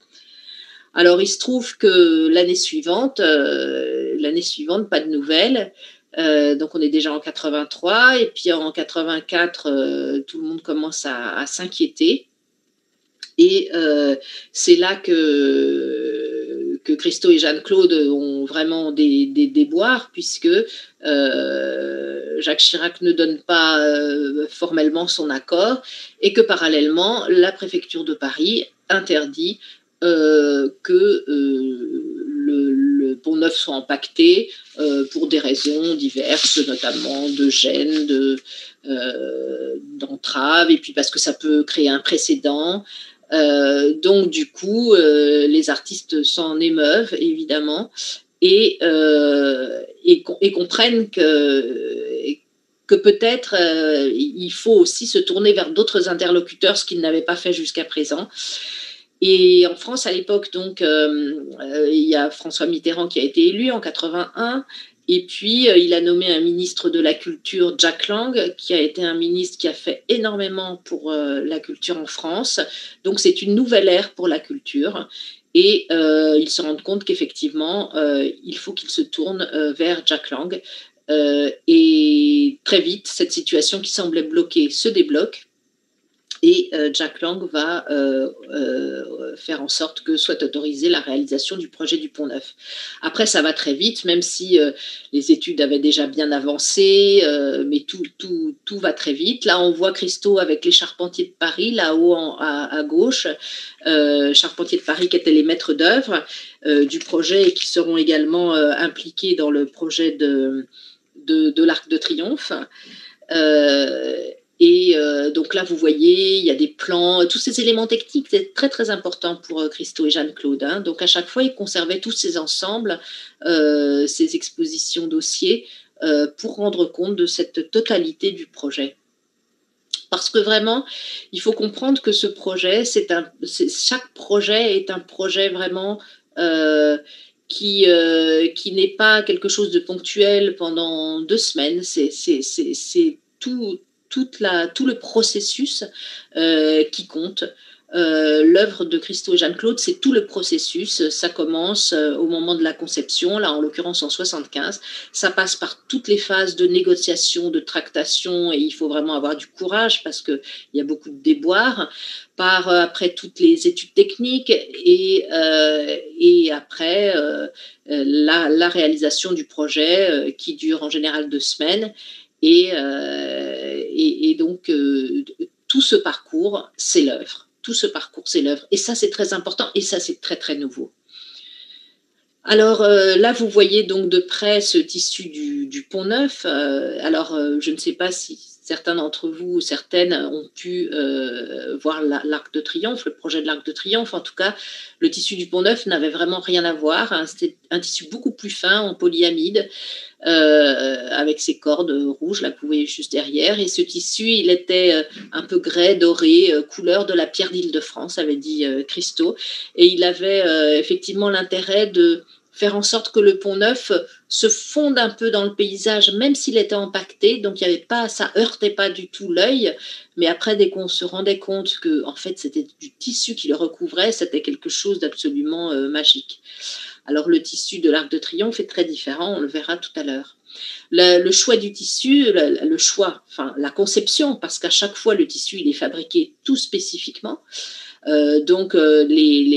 Alors, il se trouve que l'année suivante, pas de nouvelles. Donc, on est déjà en 83. Et puis, en 84, tout le monde commence à s'inquiéter. Et c'est là que Christo et Jeanne-Claude ont vraiment des déboires, puisque Jacques Chirac ne donne pas formellement son accord, et que parallèlement, la préfecture de Paris interdit que le Pont Neuf soit empaqueté pour des raisons diverses, notamment de gêne, d'entrave, et puis parce que ça peut créer un précédent. Donc du coup, les artistes s'en émeuvent évidemment, et comprennent que peut-être il faut aussi se tourner vers d'autres interlocuteurs, ce qu'ils n'avaient pas fait jusqu'à présent. Et en France, à l'époque, donc, il y a François Mitterrand qui a été élu en 81. Et puis, il a nommé un ministre de la Culture, Jack Lang, qui a été un ministre qui a fait énormément pour la culture en France. Donc, c'est une nouvelle ère pour la culture. Et ils se rendent compte qu'effectivement, il faut qu'ils se tournent vers Jack Lang. Et très vite, cette situation qui semblait bloquée se débloque. Et Jack Lang va faire en sorte que soit autorisée la réalisation du projet du Pont Neuf. Après, ça va très vite, même si les études avaient déjà bien avancé, mais tout va très vite. Là, on voit Christo avec les charpentiers de Paris, là-haut à gauche, charpentiers de Paris qui étaient les maîtres d'œuvre du projet et qui seront également impliqués dans le projet de l'Arc de Triomphe. Donc là, vous voyez, il y a des plans, tous ces éléments techniques, c'est très très important pour Christo et Jeanne-Claude. Hein. Donc à chaque fois, ils conservaient tous ces ensembles, ces expositions dossiers, pour rendre compte de cette totalité du projet. Parce que vraiment, il faut comprendre que ce projet, chaque projet est un projet vraiment qui n'est pas quelque chose de ponctuel pendant 2 semaines. C'est tout le processus qui compte. L'œuvre de Christo et Jeanne-Claude, c'est tout le processus. Ça commence au moment de la conception, là en l'occurrence en 75. Ça passe par toutes les phases de négociation, de tractation, et il faut vraiment avoir du courage parce qu'il y a beaucoup de déboires. Par après toutes les études techniques et après la réalisation du projet qui dure en général 2 semaines. Et donc, tout ce parcours, c'est l'œuvre. Tout ce parcours, c'est l'œuvre. Et ça, c'est très important. Et ça, c'est très, très nouveau. Alors là, vous voyez donc de près ce tissu du Pont Neuf. Je ne sais pas si certains d'entre vous ou certaines ont pu voir l'Arc de Triomphe, le projet de l'Arc de Triomphe. En tout cas, le tissu du Pont Neuf n'avait vraiment rien à voir. Hein. C'était un tissu beaucoup plus fin en polyamide, avec ses cordes rouges, là, que vous voyez juste derrière. Et ce tissu, il était un peu grès, doré, couleur de la pierre d'Île-de-France, avait dit Christo. Et il avait effectivement l'intérêt de faire en sorte que le Pont Neuf se fonde un peu dans le paysage, même s'il était empaqueté, donc ça heurtait pas du tout l'œil, mais après, dès qu'on se rendait compte que en fait, c'était du tissu qui le recouvrait, c'était quelque chose d'absolument magique. Alors, le tissu de l'Arc de Triomphe est très différent, on le verra tout à l'heure. Le choix du tissu, la conception, parce qu'à chaque fois, le tissu, il est fabriqué tout spécifiquement. Donc, les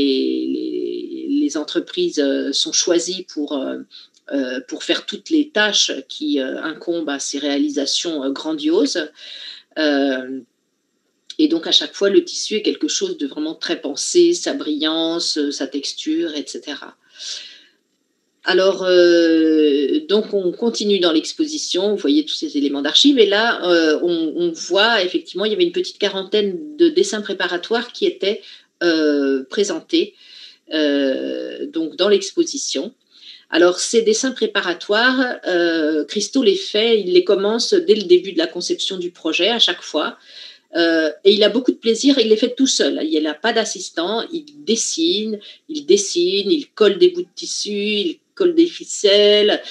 entreprises sont choisies pour faire toutes les tâches qui incombent à ces réalisations grandioses. Et donc, à chaque fois, le tissu est quelque chose de vraiment très pensé, sa brillance, sa texture, etc. Alors, donc, on continue dans l'exposition. Vous voyez tous ces éléments d'archives. Et là, on voit, effectivement, il y avait une petite quarantaine de dessins préparatoires qui étaient présentés donc dans l'exposition. Alors, ces dessins préparatoires, Christo les fait, il les commence dès le début de la conception du projet, à chaque fois. Et il a beaucoup de plaisir, il les fait tout seul. Il n'a pas d'assistant, il dessine, il colle des bouts de tissu, il colle des ficelles,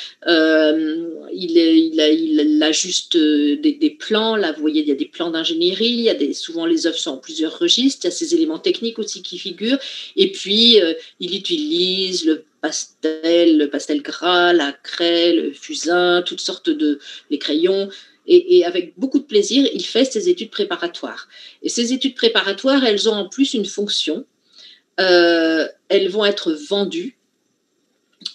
il ajuste des plans. Là, vous voyez, il y a des plans d'ingénierie, souvent les œuvres sont en plusieurs registres, il y a ces éléments techniques aussi qui figurent. Et puis, il utilise le pastel gras, la craie, le fusain, toutes sortes les crayons. Et avec beaucoup de plaisir, il fait ses études préparatoires. Et ces études préparatoires, elles ont en plus une fonction. Elles vont être vendues.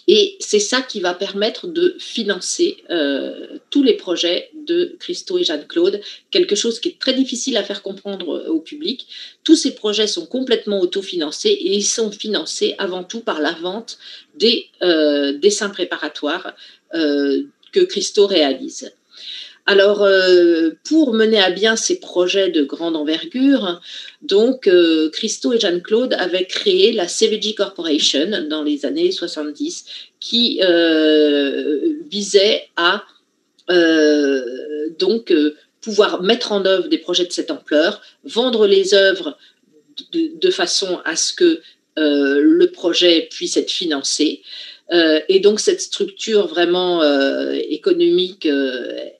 Et c'est ça qui va permettre de financer tous les projets de Christo et Jeanne-Claude, quelque chose qui est très difficile à faire comprendre au public. Tous ces projets sont complètement autofinancés et ils sont financés avant tout par la vente des dessins préparatoires que Christo réalise. Alors, pour mener à bien ces projets de grande envergure, donc Christo et Jeanne-Claude avaient créé la CVG Corporation dans les années 70, qui visait à pouvoir mettre en œuvre des projets de cette ampleur, vendre les œuvres de façon à ce que le projet puisse être financé. Et donc cette structure vraiment économique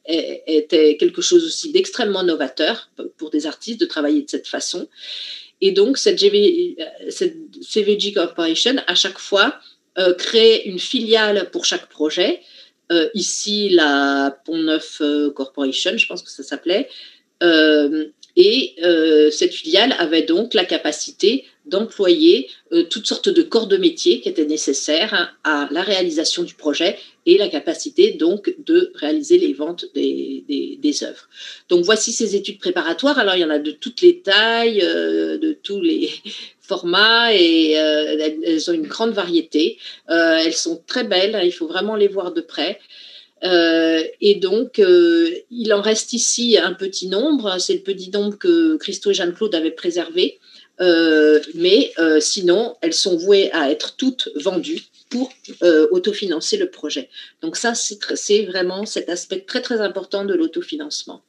était quelque chose aussi d'extrêmement novateur pour des artistes de travailler de cette façon. Et donc, cette CVG Corporation, à chaque fois, crée une filiale pour chaque projet. Ici, la Pont-Neuf Corporation, je pense que ça s'appelait. Cette filiale avait donc la capacité d'employer toutes sortes de corps de métier qui étaient nécessaires à la réalisation du projet et la capacité donc de réaliser les ventes des œuvres. Donc voici ces études préparatoires. Alors il y en a de toutes les tailles, de tous les formats et elles ont une grande variété. Elles sont très belles, il faut vraiment les voir de près. Il en reste ici un petit nombre, c'est le petit nombre que Christo et Jeanne-Claude avaient préservé, mais sinon, elles sont vouées à être toutes vendues pour autofinancer le projet. Donc ça, c'est vraiment cet aspect très, très important de l'autofinancement.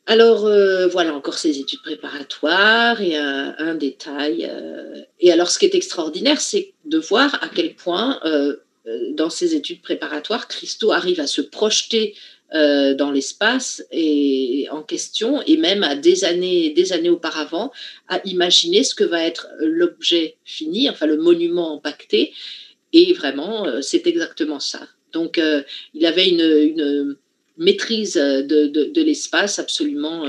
Alors, voilà encore ces études préparatoires et un détail. Et alors, ce qui est extraordinaire, c'est de voir à quel point dans ces études préparatoires, Christo arrive à se projeter dans l'espace et en question, et même à des années auparavant, à imaginer ce que va être l'objet fini, enfin le monument impacté. Et vraiment, c'est exactement ça. Donc, il avait une maîtrise de l'espace absolument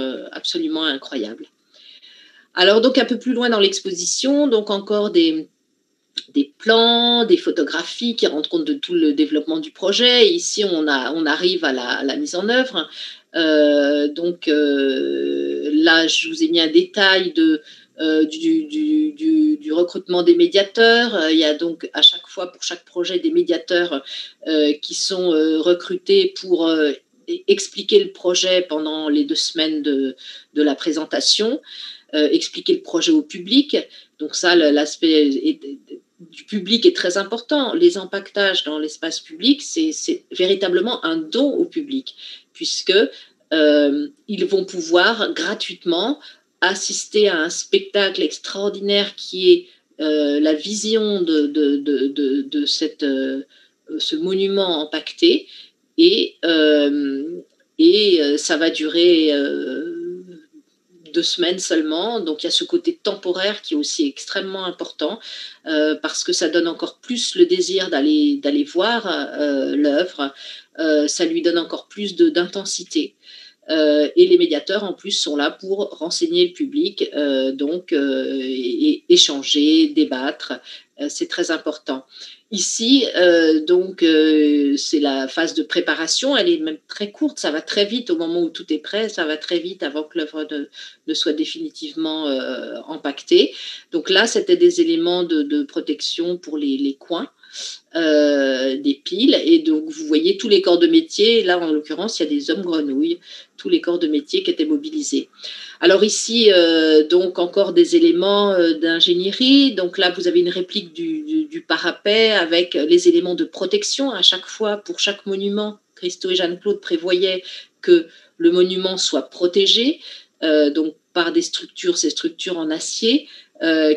incroyable. Alors, donc, un peu plus loin dans l'exposition, donc encore des plans, des photographies qui rendent compte de tout le développement du projet. Et ici, on arrive à la mise en œuvre. Là, je vous ai mis un détail du recrutement des médiateurs. Il y a donc à chaque fois, pour chaque projet, des médiateurs qui sont recrutés pour expliquer le projet pendant les 2 semaines de la présentation, expliquer le projet au public. Donc ça, l'aspect du public est très important. Les empaquetages dans l'espace public, c'est véritablement un don au public, puisque ils vont pouvoir gratuitement assister à un spectacle extraordinaire qui est la vision de ce monument empaqueté, et ça va durer 2 semaines seulement. Donc il y a ce côté temporaire qui est aussi extrêmement important, parce que ça donne encore plus le désir d'aller voir l'œuvre, ça lui donne encore plus d'intensité. Et les médiateurs en plus sont là pour renseigner le public, et échanger, débattre, c'est très important. Ici, c'est la phase de préparation, elle est même très courte, ça va très vite au moment où tout est prêt, ça va très vite avant que l'œuvre ne soit définitivement empaquetée. Donc là, c'était des éléments de protection pour les coins. Des piles, et donc vous voyez tous les corps de métier. Là, en l'occurrence, il y a des hommes grenouilles, tous les corps de métier qui étaient mobilisés. Alors ici, donc encore des éléments d'ingénierie. Donc là, vous avez une réplique du parapet avec les éléments de protection. À chaque fois, pour chaque monument, Christo et Jeanne-Claude prévoyaient que le monument soit protégé, donc par ces structures en acier,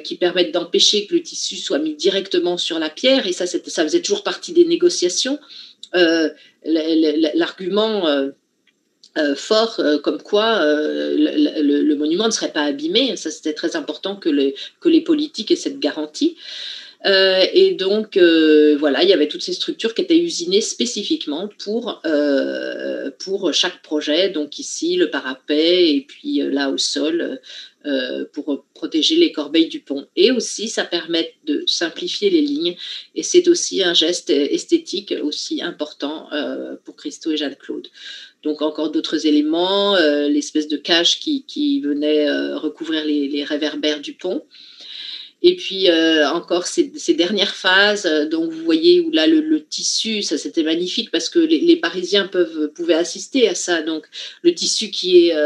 qui permettent d'empêcher que le tissu soit mis directement sur la pierre, et ça faisait toujours partie des négociations. L'argument fort, comme quoi le monument ne serait pas abîmé, ça c'était très important que les politiques aient cette garantie. Voilà, il y avait toutes ces structures qui étaient usinées spécifiquement pour chaque projet. Donc ici, le parapet, et puis là au sol, pour protéger les corbeilles du pont. Et aussi, ça permet de simplifier les lignes. Et c'est aussi un geste esthétique aussi important pour Christo et Jeanne-Claude. Donc encore d'autres éléments, l'espèce de cage qui venait recouvrir les réverbères du pont. Et puis encore ces dernières phases, donc vous voyez où là le tissu, ça c'était magnifique parce que les Parisiens pouvaient assister à ça. Donc le tissu qui est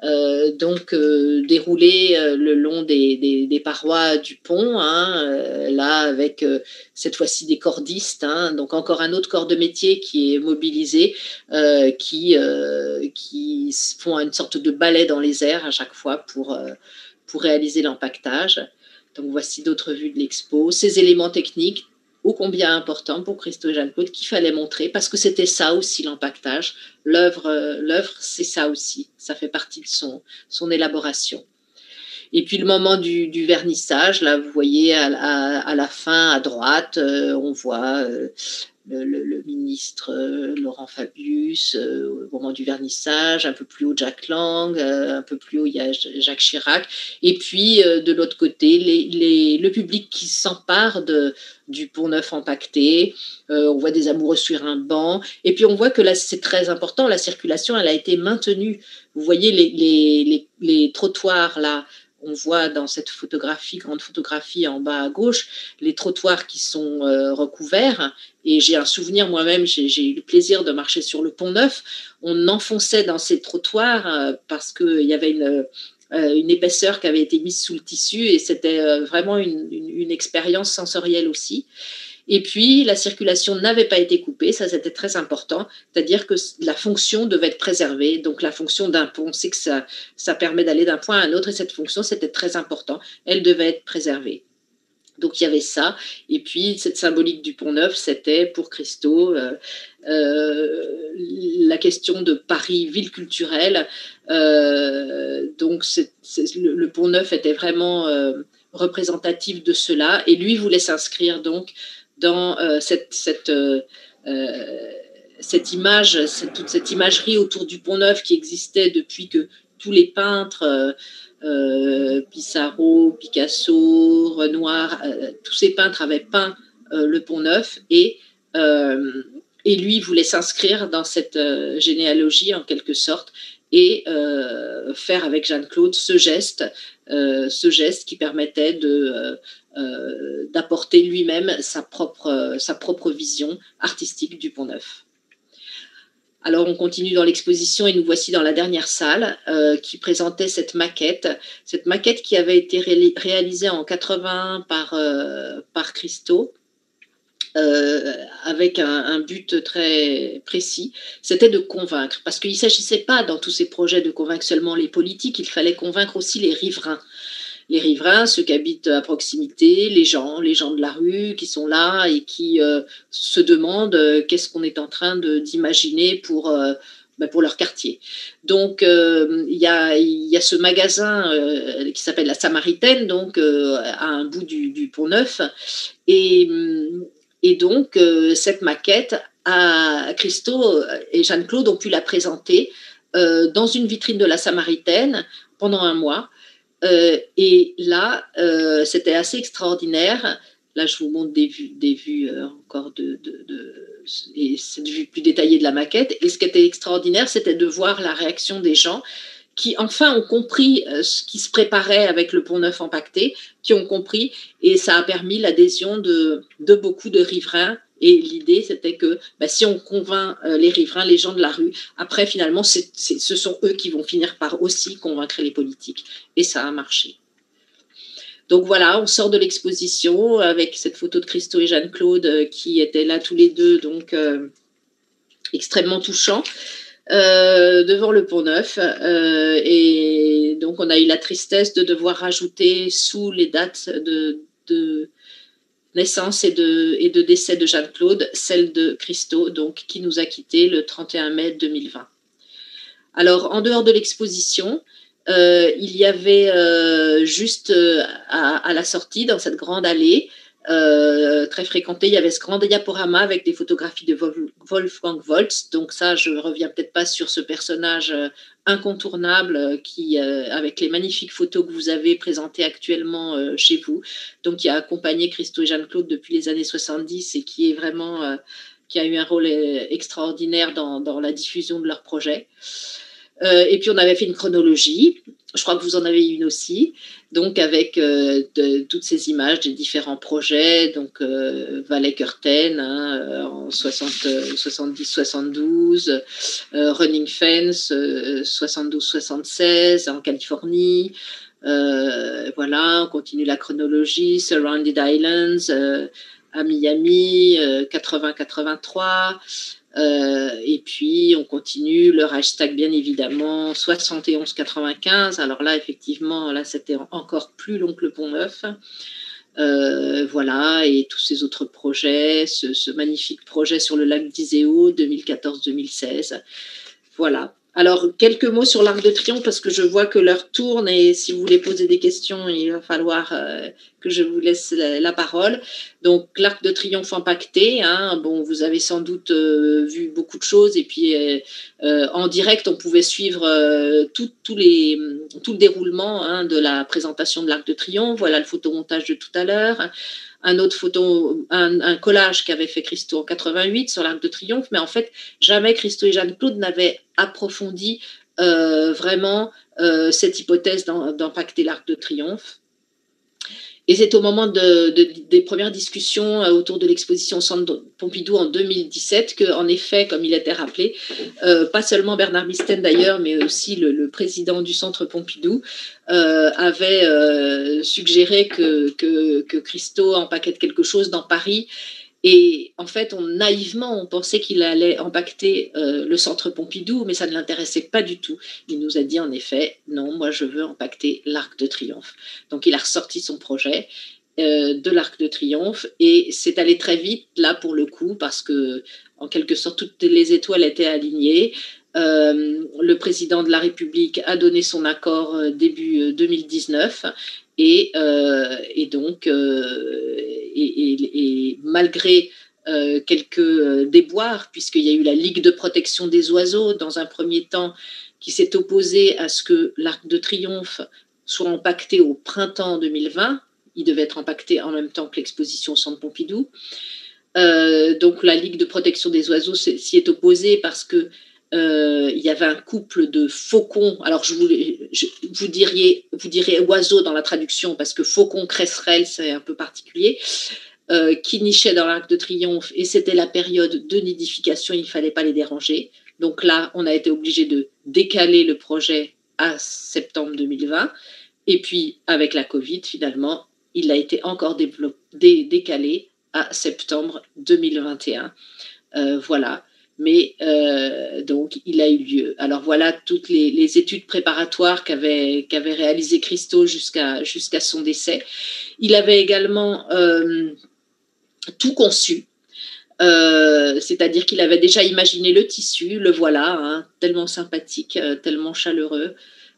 déroulé le long des parois du pont, là avec cette fois-ci des cordistes, donc encore un autre corps de métier qui est mobilisé, qui font une sorte de ballet dans les airs à chaque fois pour réaliser l'empaquetage. Donc voici d'autres vues de l'expo, ces éléments techniques ô combien importants pour Christo et Jeanne-Claude qu'il fallait montrer, parce que c'était ça aussi l'empaquetage. L'œuvre, c'est ça aussi, ça fait partie de son élaboration. Et puis le moment du vernissage, là, vous voyez à la fin, à droite, on voit le ministre Laurent Fabius au moment du vernissage, un peu plus haut Jack Lang, un peu plus haut il y a Jacques Chirac, et puis de l'autre côté le public qui s'empare du Pont-Neuf empaqueté. On voit des amoureux sur un banc, et puis on voit que là c'est très important, la circulation elle a été maintenue. Vous voyez les trottoirs là. On voit dans cette photographie, grande photographie en bas à gauche, les trottoirs qui sont recouverts. Et j'ai un souvenir moi-même, j'ai eu le plaisir de marcher sur le Pont-Neuf. On enfonçait dans ces trottoirs parce qu'il y avait une épaisseur qui avait été mise sous le tissu et c'était vraiment une expérience sensorielle aussi. Et puis, la circulation n'avait pas été coupée, ça c'était très important, c'est-à-dire que la fonction devait être préservée. Donc, la fonction d'un pont, on sait que ça permet d'aller d'un point à un autre et cette fonction, c'était très important, elle devait être préservée. Donc, il y avait ça. Et puis, cette symbolique du Pont-Neuf, c'était pour Christo la question de Paris, ville culturelle. Donc, le Pont-Neuf était vraiment représentatif de cela. Et lui voulait s'inscrire donc dans cette image, toute cette imagerie autour du Pont-Neuf qui existait depuis que tous les peintres, Pissarro, Picasso, Renoir, tous ces peintres avaient peint le Pont-Neuf et lui voulait s'inscrire dans cette généalogie en quelque sorte et faire avec Jeanne-Claude ce geste qui permettait d'apporter lui-même sa propre vision artistique du Pont-Neuf. Alors, on continue dans l'exposition et nous voici dans la dernière salle qui présentait cette maquette qui avait été réalisée en 80 par Christo avec un but très précis, c'était de convaincre. Parce qu'il ne s'agissait pas dans tous ces projets de convaincre seulement les politiques, il fallait convaincre aussi les riverains. Les riverains, ceux qui habitent à proximité, les gens de la rue qui sont là et qui se demandent qu'est-ce qu'on est en train d'imaginer pour leur quartier. Donc, il y a ce magasin qui s'appelle la Samaritaine, donc à un bout du Pont-Neuf. Et donc, cette maquette, Christo et Jeanne-Claude ont pu la présenter dans une vitrine de la Samaritaine pendant un mois. Et là, c'était assez extraordinaire. Là, je vous montre des vues encore et cette vue plus détaillée de la maquette. Et ce qui était extraordinaire, c'était de voir la réaction des gens qui, enfin, ont compris ce qui se préparait avec le Pont-Neuf empaqueté, qui ont compris, et ça a permis l'adhésion de beaucoup de riverains. Et l'idée, c'était que si on convainc les riverains, les gens de la rue, après, finalement, ce sont eux qui vont finir par aussi convaincre les politiques. Et ça a marché. Donc voilà, on sort de l'exposition avec cette photo de Christo et Jeanne-Claude qui étaient là tous les deux, donc extrêmement touchants, devant le Pont-Neuf. Et donc, on a eu la tristesse de devoir rajouter sous les dates de naissance et de décès de Jeanne-Claude, celle de Christo, donc, qui nous a quittés le 31 mai 2020. Alors, en dehors de l'exposition, il y avait juste à la sortie, dans cette grande allée, très fréquentée, il y avait ce grand diaporama avec des photographies de Wolfgang Woltz. Donc ça, je ne reviens peut-être pas sur ce personnage incontournable avec les magnifiques photos que vous avez présentées actuellement chez vous, donc qui a accompagné Christo et Jeanne-Claude depuis les années 70 et qui est vraiment qui a eu un rôle extraordinaire dans la diffusion de leur projet. Et puis on avait fait une chronologie, je crois que vous en avez une aussi, donc avec toutes ces images des différents projets, donc Valley Curtain en 70-72, Running Fence 72-76 en Californie, voilà, on continue la chronologie, Surrounded Islands à Miami 80-83. Et puis on continue le hashtag bien évidemment 71-95. Alors là effectivement là c'était encore plus long que le Pont-Neuf. Voilà, et tous ces autres projets, ce magnifique projet sur le lac d'Iseo 2014-2016. Voilà, Alors, quelques mots sur l'Arc de Triomphe, parce que je vois que l'heure tourne et si vous voulez poser des questions, il va falloir que je vous laisse la parole. Donc, l'Arc de Triomphe empaqueté, hein, bon, vous avez sans doute vu beaucoup de choses et puis en direct, on pouvait suivre tout le déroulement, hein, de la présentation de l'Arc de Triomphe. Voilà le photomontage de tout à l'heure. Un collage qu'avait fait Christo en 88 sur l'Arc de Triomphe, mais en fait, jamais Christo et Jeanne-Claude n'avaient approfondi vraiment cette hypothèse d'impacter l'Arc de Triomphe. Et c'est au moment des premières discussions autour de l'exposition Centre Pompidou en 2017 qu'en effet, comme il était rappelé, pas seulement Bernard Bisten d'ailleurs, mais aussi le président du Centre Pompidou avait suggéré que Christo empaquette quelque chose dans Paris. Et en fait, naïvement, on pensait qu'il allait impacter le Centre Pompidou, mais ça ne l'intéressait pas du tout. Il nous a dit en effet, non, moi je veux impacter l'Arc de Triomphe. Donc il a ressorti son projet de l'Arc de Triomphe et c'est allé très vite là pour le coup parce que en quelque sorte toutes les étoiles étaient alignées. Le président de la République a donné son accord début 2019 et donc malgré quelques déboires, puisqu'il y a eu la Ligue de protection des oiseaux dans un premier temps qui s'est opposée à ce que l'Arc de Triomphe soit impacté au printemps 2020. Il devait être impacté en même temps que l'exposition Centre Pompidou. Donc la Ligue de protection des oiseaux s'y est opposée parce que il y avait un couple de faucons. Alors vous diriez oiseaux dans la traduction parce que faucon cresserelle c'est un peu particulier, qui nichaient dans l'Arc de Triomphe et c'était la période de nidification, il ne fallait pas les déranger. Donc là, on a été obligé de décaler le projet à septembre 2020 et puis avec la Covid, finalement, il a été encore décalé à septembre 2021. Voilà. Mais donc, il a eu lieu. Alors voilà toutes les études préparatoires qu'avait réalisées Christo jusqu'à son décès. Il avait également tout conçu. C'est-à-dire qu'il avait déjà imaginé le tissu, le voilà, hein, tellement sympathique, tellement chaleureux,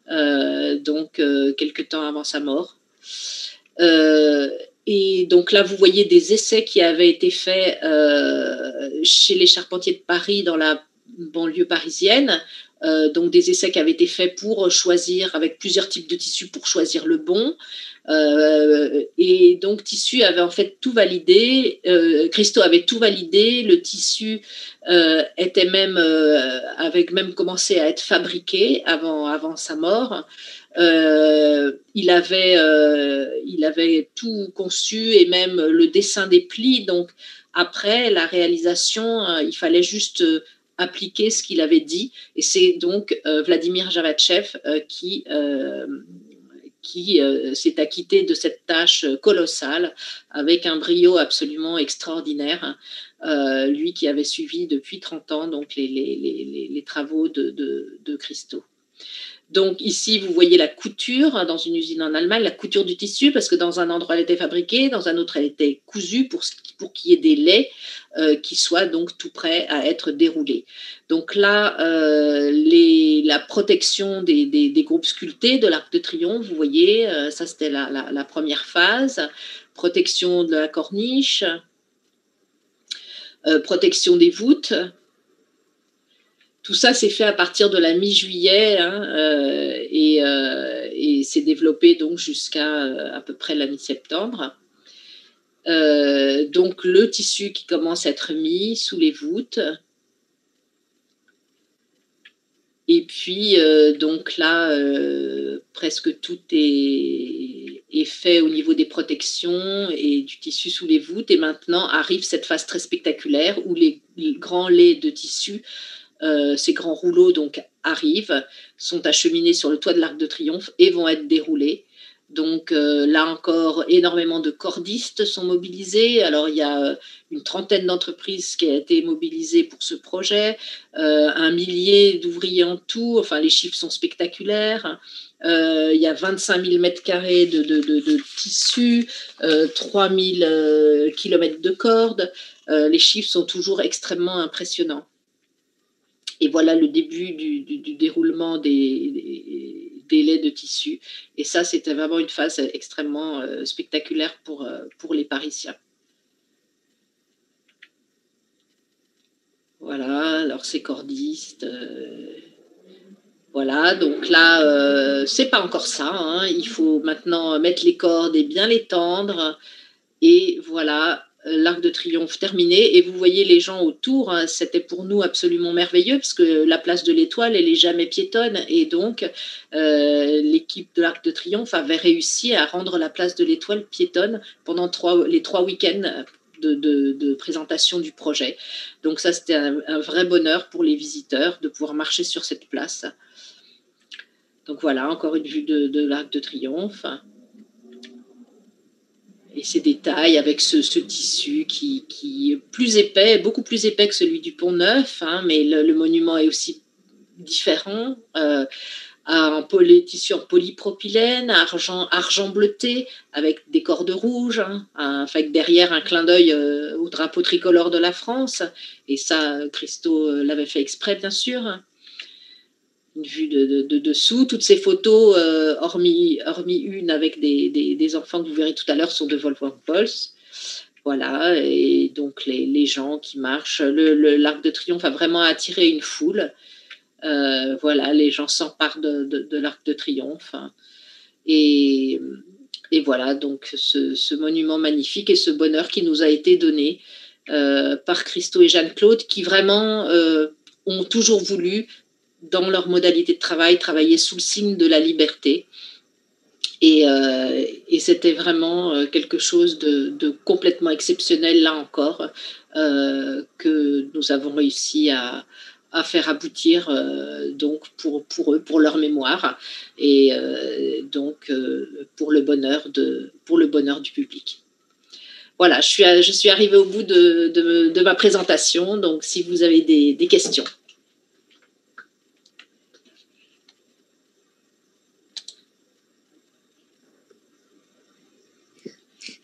donc quelque temps avant sa mort. Et donc là, vous voyez des essais qui avaient été faits chez les charpentiers de Paris, dans la banlieue parisienne. Donc des essais qui avaient été faits pour choisir, avec plusieurs types de tissus pour choisir le bon. Et donc Tissu avait en fait tout validé, Christo avait tout validé, le tissu était avait même commencé à être fabriqué avant sa mort. Il avait tout conçu et même le dessin des plis. Donc après la réalisation, il fallait juste appliquer ce qu'il avait dit. Et c'est donc Vladimir Javatchev qui s'est acquitté de cette tâche colossale avec un brio absolument extraordinaire. Lui qui avait suivi depuis 30 ans donc les travaux de Christo. Donc ici, vous voyez la couture dans une usine en Allemagne, la couture du tissu, parce que dans un endroit, elle était fabriquée, dans un autre, elle était cousue pour qu'il y ait des laits qui soient donc tout prêts à être déroulés. Donc là, la protection des groupes sculptés de l'Arc de Triomphe, vous voyez, ça c'était la première phase, protection de la corniche, protection des voûtes. Tout ça s'est fait à partir de la mi-juillet hein, et s'est développé donc jusqu'à à peu près la mi-septembre. Donc le tissu qui commence à être mis sous les voûtes. Et puis donc là, presque tout est fait au niveau des protections et du tissu sous les voûtes. Et maintenant arrive cette phase très spectaculaire où les grands laits de tissu, ces grands rouleaux donc arrivent, sont acheminés sur le toit de l'Arc de Triomphe et vont être déroulés. Donc là encore, énormément de cordistes sont mobilisés. Alors il y a une trentaine d'entreprises qui ont été mobilisées pour ce projet, 1 millier d'ouvriers en tout, enfin les chiffres sont spectaculaires. Il y a 25 000 mètres carrés de tissu, 3 000 kilomètres de cordes. Les chiffres sont toujours extrêmement impressionnants. Et voilà le début du déroulement des laits de tissu. Et ça, c'était vraiment une phase extrêmement spectaculaire pour les Parisiens. Voilà, alors ces cordistes. Voilà, donc là, c'est pas encore ça. Hein. Il faut maintenant mettre les cordes et bien les tendre. Et voilà, l'Arc de Triomphe terminé. Et vous voyez les gens autour, hein, c'était pour nous absolument merveilleux parce que la place de l'Étoile, elle est jamais piétonne. Et donc, l'équipe de l'Arc de Triomphe avait réussi à rendre la place de l'Étoile piétonne pendant les 3 week-ends de présentation du projet. Donc ça, c'était un vrai bonheur pour les visiteurs de pouvoir marcher sur cette place. Donc voilà, encore une vue de l'Arc de Triomphe. Et ces détails avec ce tissu qui est plus épais, beaucoup plus épais que celui du Pont Neuf, hein, mais le monument est aussi différent. Un tissu en polypropylène, argent bleuté, avec des cordes rouges, hein, avec derrière un clin d'œil au drapeau tricolore de la France. Et ça, Christo l'avait fait exprès, bien sûr. Une vue de dessous. Toutes ces photos, hormis une avec des enfants que vous verrez tout à l'heure, sont de Wolfgang Pols. Voilà, et donc les gens qui marchent. L'Arc de Triomphe a vraiment attiré une foule. Voilà, les gens s'emparent de l'Arc de Triomphe. Et voilà, donc ce monument magnifique et ce bonheur qui nous a été donné par Christo et Jeanne-Claude, qui vraiment ont toujours voulu, dans leur modalité de travail, travailler sous le signe de la liberté. Et c'était vraiment quelque chose de complètement exceptionnel, là encore, que nous avons réussi à faire aboutir donc pour eux, pour leur mémoire, et donc pour le bonheur du public. Voilà, je suis arrivée au bout de ma présentation, donc si vous avez des questions.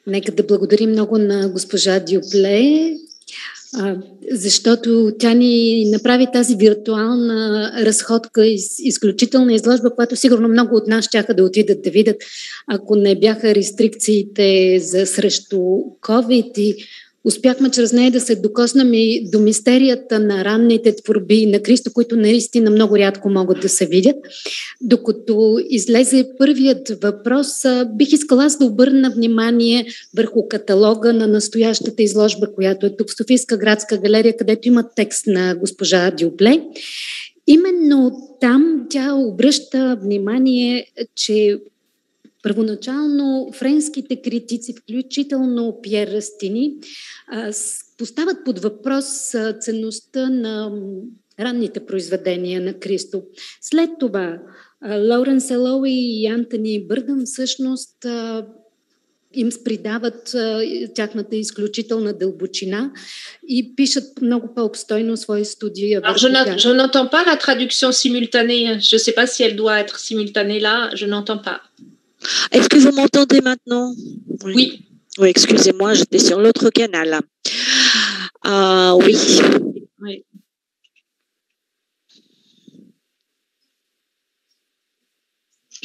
Нека да благодарим много на госпожа Дюпле, защото тя ни направи тази виртуална разходка, изключителна изложба, която сигурно много от нас щяха да отидат да видят, ако не бяха рестрикциите срещу COVID, и успяхме чрез нея да се докоснем и до мистерията на ранните творби на Христо, които наистина много рядко могат да се видят. Докато излезе първият въпрос, бих искала аз да обърна внимание върху каталога на настоящата изложба, която е тук в Софийска градска галерия, където има текст на госпожа Дюпле. Именно там тя обръща внимание, че първоначално френските критици, включително Пьер Растини, поставят под въпрос ценността на ранните произведения на Христо. След това Лоуренс Елоуи и Антони Бърдън всъщност им придават тяхната изключителна дълбочина и пишат много по-обстойно свои студии. Je n'entends pas la traduction simultanée. Je ne sais pas si elle doit être simultanée là. Je n'entends pas. Est-ce que vous m'entendez maintenant? Oui. Oui, excusez-moi, j'étais sur l'autre canal. Oui. Oui.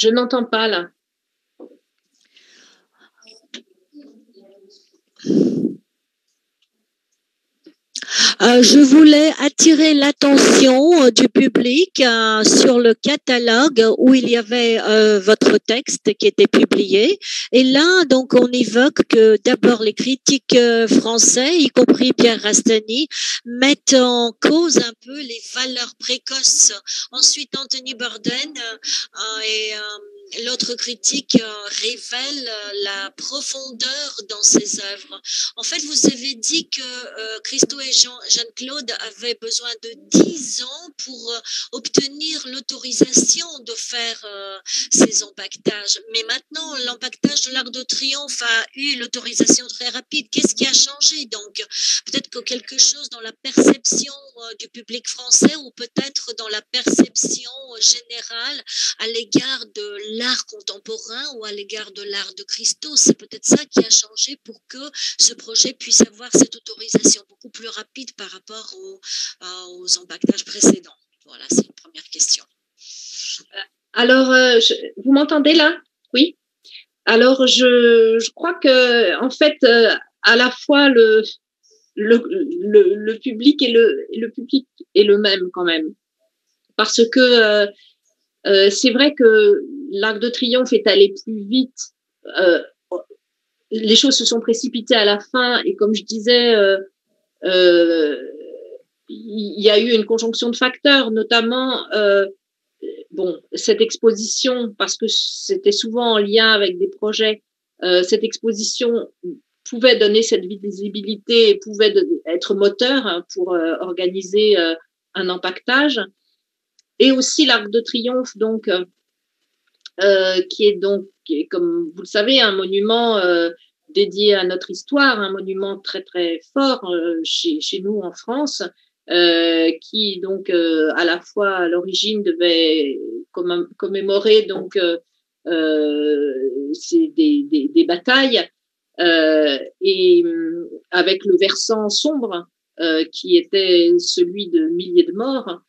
Je n'entends pas là. Je voulais attirer l'attention du public sur le catalogue où il y avait votre texte qui était publié. Et là, donc, on évoque que d'abord les critiques français, y compris Pierre Rastani, mettent en cause un peu les valeurs précoces. Ensuite, Anthony Burdon et l'autre critique révèle la profondeur dans ses œuvres. En fait, vous avez dit que Christo et Jeanne-Claude avaient besoin de 10 ans pour obtenir l'autorisation de faire ces empaquetages. Mais maintenant, l'empaquetage de l'Arc de Triomphe a eu l'autorisation très rapide. Qu'est-ce qui a changé donc? Peut-être que quelque chose dans la perception du public français ou peut-être dans la perception générale à l'égard de l'art contemporain ou à l'égard de l'art de Christo. C'est peut-être ça qui a changé pour que ce projet puisse avoir cette autorisation beaucoup plus rapide par rapport aux empaquetages précédents. Voilà, c'est une première question. Alors, vous m'entendez là? Oui. Alors, je crois que, en fait, à la fois le public et le public est le même quand même, parce que c'est vrai que l'Arc de Triomphe est allé plus vite. Les choses se sont précipitées à la fin, et comme je disais, il y a eu une conjonction de facteurs, notamment bon, cette exposition, parce que c'était souvent en lien avec des projets, cette exposition pouvait donner cette visibilité et pouvait être moteur pour organiser un empaquetage. Et aussi l'Arc de Triomphe, donc, qui est, comme vous le savez, un monument dédié à notre histoire, un monument très très fort chez nous en France, qui donc à la fois à l'origine devait commémorer donc des batailles, et avec le versant sombre qui était celui de milliers de morts.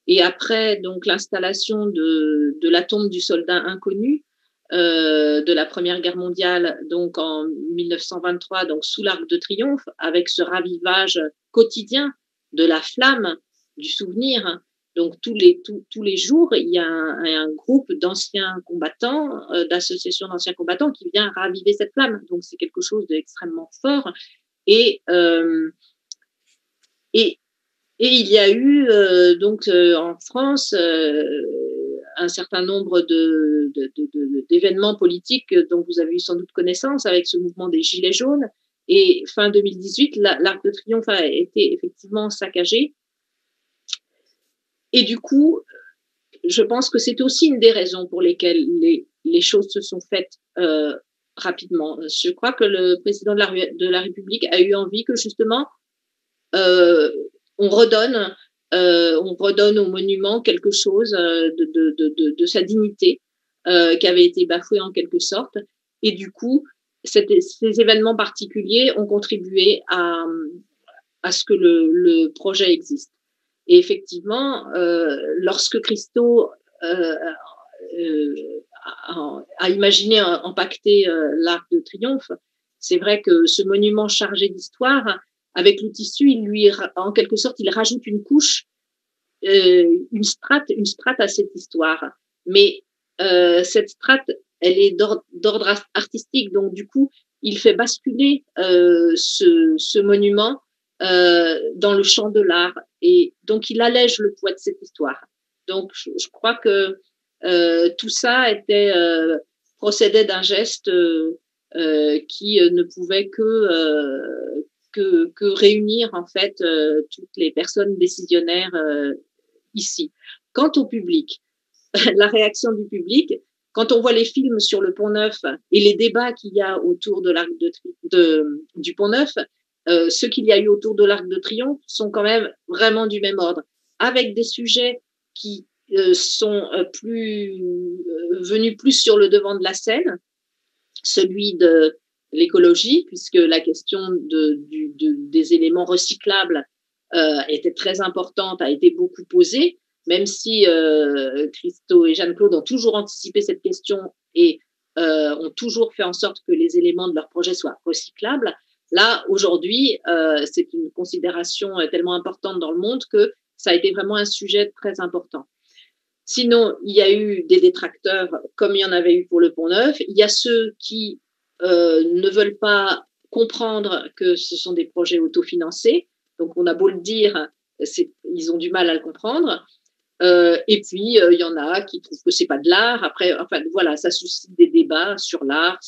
Et après donc l'installation de la tombe du soldat inconnu de la Première Guerre mondiale, donc en 1923, donc sous l'Arc de Triomphe, avec ce ravivage quotidien de la flamme du souvenir. Donc tous les jours, il y a un groupe d'anciens combattants, d'associations d'anciens combattants qui vient raviver cette flamme. Donc c'est quelque chose d'extrêmement fort. Et il y a eu donc en France un certain nombre d'événements politiques dont vous avez eu sans doute connaissance, avec ce mouvement des Gilets jaunes. Et fin 2018, l'Arc de Triomphe a été effectivement saccagé. Et du coup, je pense que c'est aussi une des raisons pour lesquelles les choses se sont faites rapidement. Je crois que le président de la République a eu envie que justement on redonne au monument quelque chose de sa dignité qui avait été bafouée en quelque sorte. Et du coup, ces événements particuliers ont contribué à ce que le projet existe. Et effectivement, lorsque Christo a imaginé empaqueter l'Arc de Triomphe, c'est vrai que ce monument chargé d'histoire, avec le tissu, en quelque sorte, il rajoute une couche, une strate à cette histoire. Mais cette strate, elle est d'ordre artistique, donc du coup, il fait basculer ce monument dans le champ de l'art, et donc il allège le poids de cette histoire. Donc je crois que tout ça procédait d'un geste qui ne pouvait que réunir en fait toutes les personnes décisionnaires ici. Quant au public, la réaction du public, quand on voit les films sur le Pont-Neuf et les débats qu'il y a autour de l'Arc du Pont-Neuf, ceux qu'il y a eu autour de l'Arc de Triomphe sont quand même vraiment du même ordre, avec des sujets qui sont venus plus sur le devant de la scène, celui de l'écologie, puisque la question des éléments recyclables était très importante, a été beaucoup posée, même si Christo et Jeanne-Claude ont toujours anticipé cette question et ont toujours fait en sorte que les éléments de leur projet soient recyclables. Là, aujourd'hui, c'est une considération tellement importante dans le monde que ça a été vraiment un sujet très important. Sinon, il y a eu des détracteurs, comme il y en avait eu pour le Pont-Neuf. Il y a ceux qui ne veulent pas comprendre que ce sont des projets autofinancés. Donc, on a beau le dire, ils ont du mal à le comprendre. Et puis, il y en a qui trouvent que c'est pas de l'art. Après, enfin, voilà, ça suscite des débats sur l'art,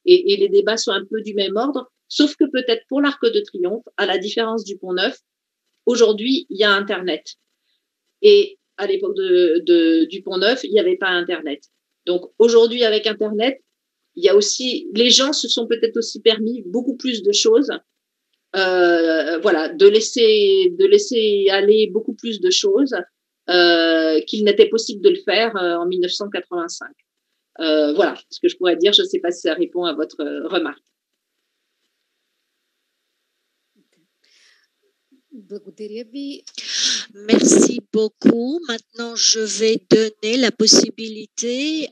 et les débats sont un peu du même ordre. Sauf que peut-être pour l'Arc de Triomphe, à la différence du Pont-Neuf, aujourd'hui, il y a Internet. Et à l'époque du Pont-Neuf, il n'y avait pas Internet. Donc aujourd'hui, avec Internet, il y a aussi, les gens se sont peut-être aussi permis beaucoup plus de choses, voilà, de laisser aller beaucoup plus de choses qu'il n'était possible de le faire en 1985. Voilà ce que je pourrais dire. Je ne sais pas si ça répond à votre remarque. Merci beaucoup. Maintenant, je vais donner la possibilité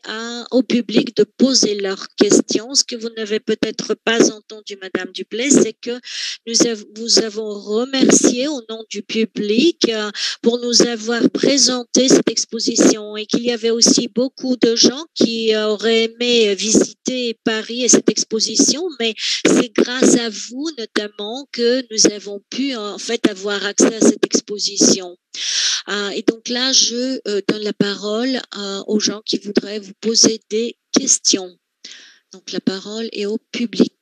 au public de poser leurs questions. Ce que vous n'avez peut-être pas entendu, Madame Duplay, c'est que vous avons remercié au nom du public pour nous avoir présenté cette exposition et qu'il y avait aussi beaucoup de gens qui auraient aimé visiter Paris et cette exposition, mais c'est grâce à vous notamment que nous avons pu en fait avoir accès à cette exposition. Et donc là, je donne la parole aux gens qui voudraient vous poser des questions. Donc la parole est au public.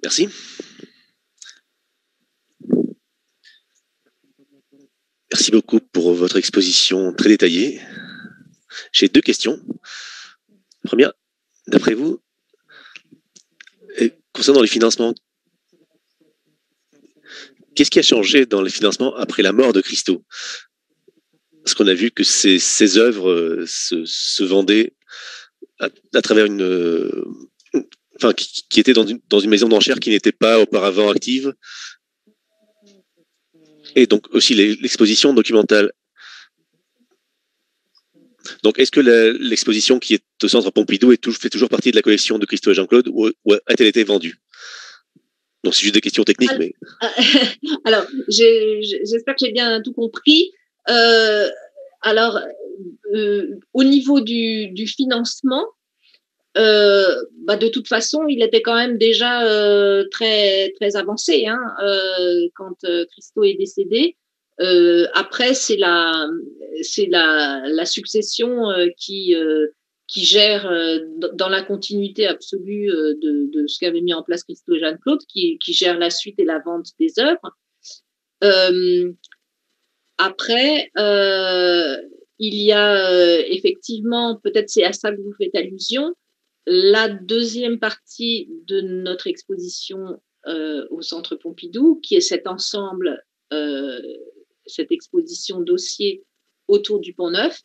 Merci. Merci beaucoup pour votre exposition très détaillée. J'ai 2 questions. Première, d'après vous, concernant les financements, qu'est-ce qui a changé dans les financements après la mort de Christo? Parce qu'on a vu que ces œuvres se vendaient à travers qui était dans une maison d'enchères qui n'était pas auparavant active. Et donc aussi l'exposition documentale. Donc, est-ce que l'exposition qui est au Centre Pompidou fait toujours partie de la collection de Christo et Jean-Claude ou a-t-elle été vendue? Donc, c'est juste des questions techniques. Alors, j'espère que j'ai bien tout compris. Au niveau du financement, de toute façon, il était quand même déjà très, très avancé quand Christo est décédé. Après, c'est la succession qui gère dans la continuité absolue de ce qu'avaient mis en place Christo et Jeanne-Claude, qui gère la suite et la vente des œuvres. Après, il y a effectivement, peut-être c'est à ça que vous faites allusion, la deuxième partie de notre exposition au Centre Pompidou, qui est cet ensemble, cette exposition dossier autour du Pont-Neuf,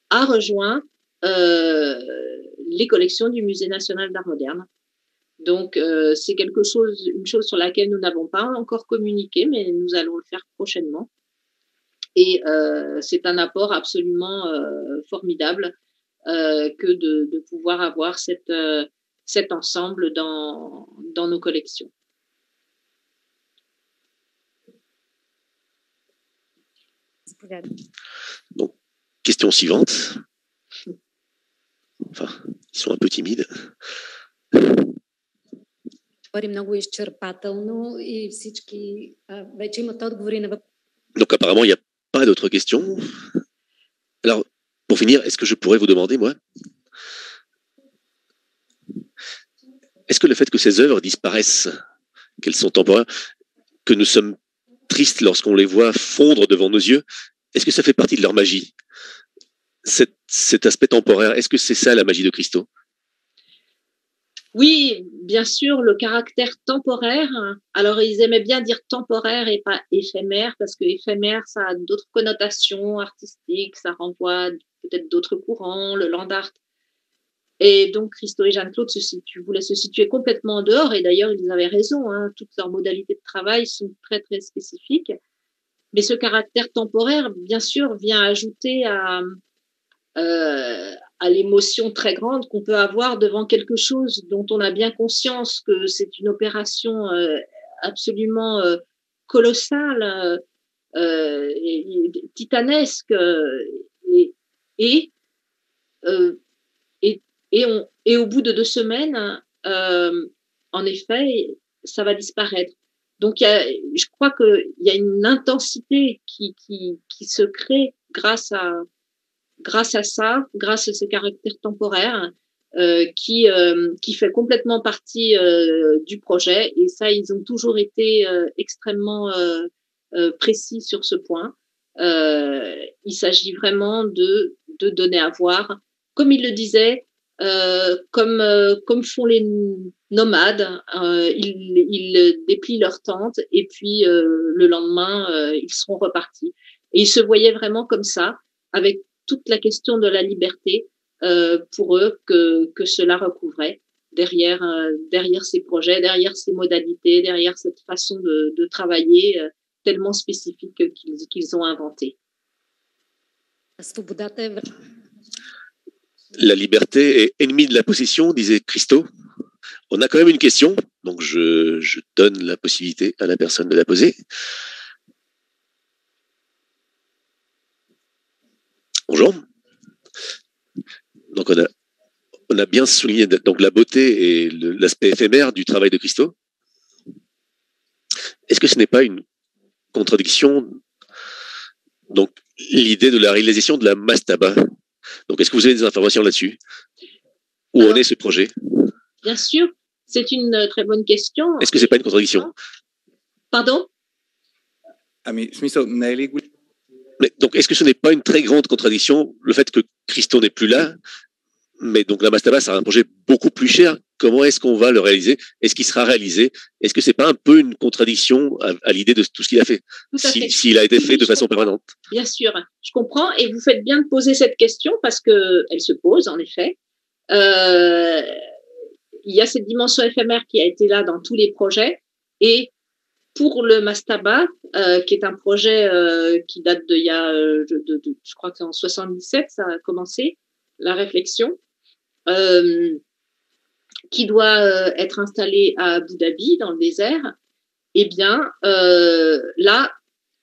a rejoint les collections du Musée national d'art moderne. Donc, c'est une chose sur laquelle nous n'avons pas encore communiqué, mais nous allons le faire prochainement. Et c'est un apport absolument formidable que de pouvoir avoir cet ensemble dans nos collections. Donc, question suivante. Enfin, ils sont un peu timides. Donc, apparemment, il n'y a pas d'autres questions. Alors, pour finir, est-ce que je pourrais vous demander, moi, est-ce que le fait que ces œuvres disparaissent, qu'elles sont temporaires, que nous sommes tristes lorsqu'on les voit fondre devant nos yeux, est-ce que ça fait partie de leur magie? Cet aspect temporaire, est-ce que c'est ça la magie de Christo? Oui, bien sûr, le caractère temporaire. Alors, ils aimaient bien dire temporaire et pas éphémère, parce que éphémère, ça a d'autres connotations artistiques, ça renvoie peut-être d'autres courants, le land art. Et donc, Christo et Jeanne-Claude voulaient se situer complètement en dehors, et d'ailleurs, ils avaient raison, toutes leurs modalités de travail sont très, très spécifiques. Mais ce caractère temporaire, bien sûr, vient ajouter à l'émotion très grande qu'on peut avoir devant quelque chose dont on a bien conscience que c'est une opération absolument colossale, titanesque, et au bout de 2 semaines, en effet, ça va disparaître. Donc, je crois qu'il y a une intensité qui se crée grâce à ça, grâce à ce caractère temporaire qui fait complètement partie du projet. Et ça, ils ont toujours été extrêmement précis sur ce point. Il s'agit vraiment de donner à voir. Comme il le disait, comme font les nomades. Ils déplient leur tente et puis le lendemain, ils seront repartis. Et ils se voyaient vraiment comme ça, avec toute la question de la liberté pour eux que cela recouvrait derrière ces projets, derrière ces modalités, derrière cette façon de travailler tellement spécifique qu'ils ont inventée. La liberté est ennemie de la possession, disait Christo. On a quand même une question, donc je donne la possibilité à la personne de la poser. Bonjour. Donc on a bien souligné donc la beauté et l'aspect éphémère du travail de Christo. Est-ce que ce n'est pas une contradiction, donc l'idée de la réalisation de la mastaba? Donc est-ce que vous avez des informations là-dessus? Où en est ce projet? Bien sûr, c'est une très bonne question. Est-ce que ce n'est pas une contradiction? Pardon? Mais donc, est-ce que ce n'est pas une très grande contradiction, le fait que Christo n'est plus là, mais donc la mastaba, ça a un projet beaucoup plus cher. Comment est-ce qu'on va le réaliser? Est-ce qu'il sera réalisé? Est-ce que c'est pas un peu une contradiction à l'idée de tout ce qu'il a fait, s'il a été fait de façon permanente? Bien sûr, je comprends, et vous faites bien de poser cette question parce que elle se pose en effet. Il y a cette dimension éphémère qui a été là dans tous les projets, et pour le mastaba, qui est un projet qui date de il y a, je crois que c'est en 77, ça a commencé la réflexion. Qui doit être installé à Abu Dhabi, dans le désert, eh bien, là,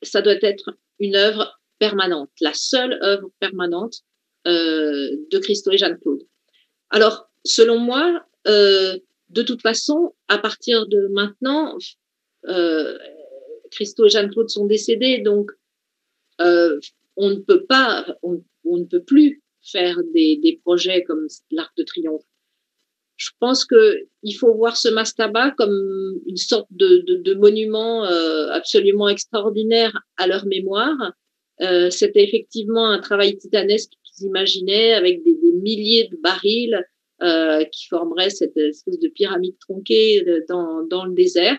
ça doit être une œuvre permanente, la seule œuvre permanente de Christo et Jeanne-Claude. Alors, selon moi, de toute façon, à partir de maintenant, Christo et Jeanne-Claude sont décédés, donc on ne peut plus faire des projets comme l'Arc de Triomphe. Je pense qu'il faut voir ce mastaba comme une sorte de monument absolument extraordinaire à leur mémoire. C'était effectivement un travail titanesque qu'ils imaginaient, avec des milliers de barils qui formeraient cette espèce de pyramide tronquée dans le désert.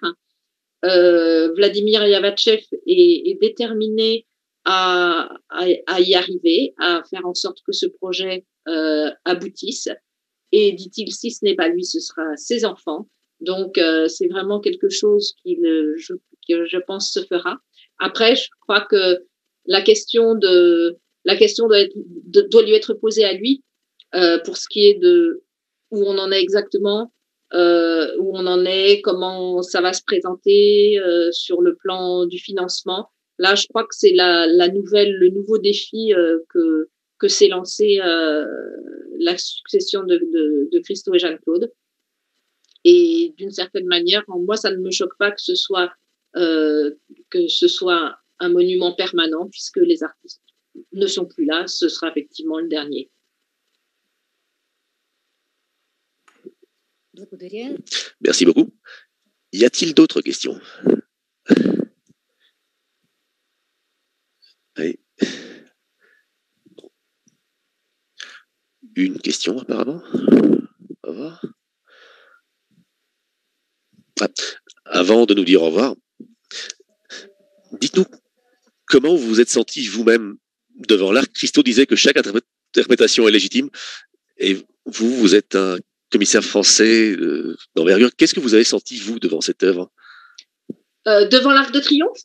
Vladimir Yavachev est déterminé à y arriver, à faire en sorte que ce projet aboutisse. Et dit-il, si ce n'est pas lui, ce sera ses enfants. Donc, c'est vraiment quelque chose qui, je pense, se fera. Après, je crois que la question doit lui être posée à lui pour ce qui est de où on en est exactement, où on en est, comment ça va se présenter sur le plan du financement. Là, je crois que c'est le nouveau défi que s'est lancé la succession de Christo et Jeanne-Claude. Et d'une certaine manière, moi, ça ne me choque pas que ce soit un monument permanent, puisque les artistes ne sont plus là. Ce sera effectivement le dernier. Merci beaucoup. Y a-t-il d'autres questions? Oui. Une question apparemment. Au revoir. Avant de nous dire au revoir, dites-nous comment vous vous êtes senti vous-même devant l'art. Christo disait que chaque interprétation est légitime, et vous êtes un commissaire français d'envergure. Qu'est-ce que vous avez senti, vous, devant cette œuvre? Devant l'Arc de Triomphe?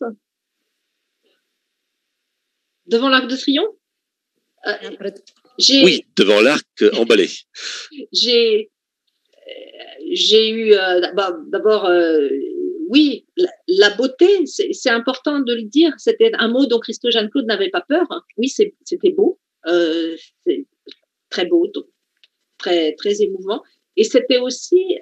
Devant l'Arc de Triomphe? Oui, devant l'arc emballé. J'ai eu d'abord, oui, la beauté, c'est important de le dire. C'était un mot dont Christo Jeanne-Claude n'avait pas peur. Oui, c'était beau, c'est très beau, très, très émouvant. Et c'était aussi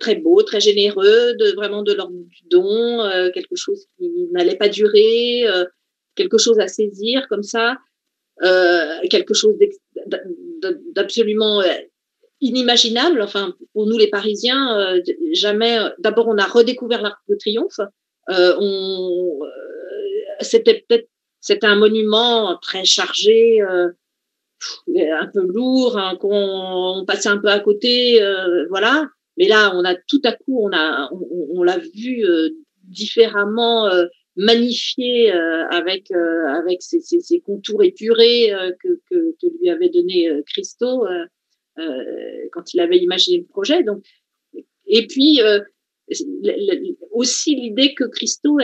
très beau, très généreux, vraiment de l'ordre du don, quelque chose qui n'allait pas durer, quelque chose à saisir comme ça. Quelque chose d'absolument inimaginable. Enfin, pour nous les Parisiens, jamais. D'abord, on a redécouvert l'Arc de Triomphe. C'était un monument très chargé, un peu lourd, hein, qu'on passait un peu à côté, voilà. Mais là, on a tout à coup, on l'a vu différemment, magnifié avec ces contours épurés que lui avait donné Christo quand il avait imaginé le projet. Donc, et puis aussi l'idée que Christo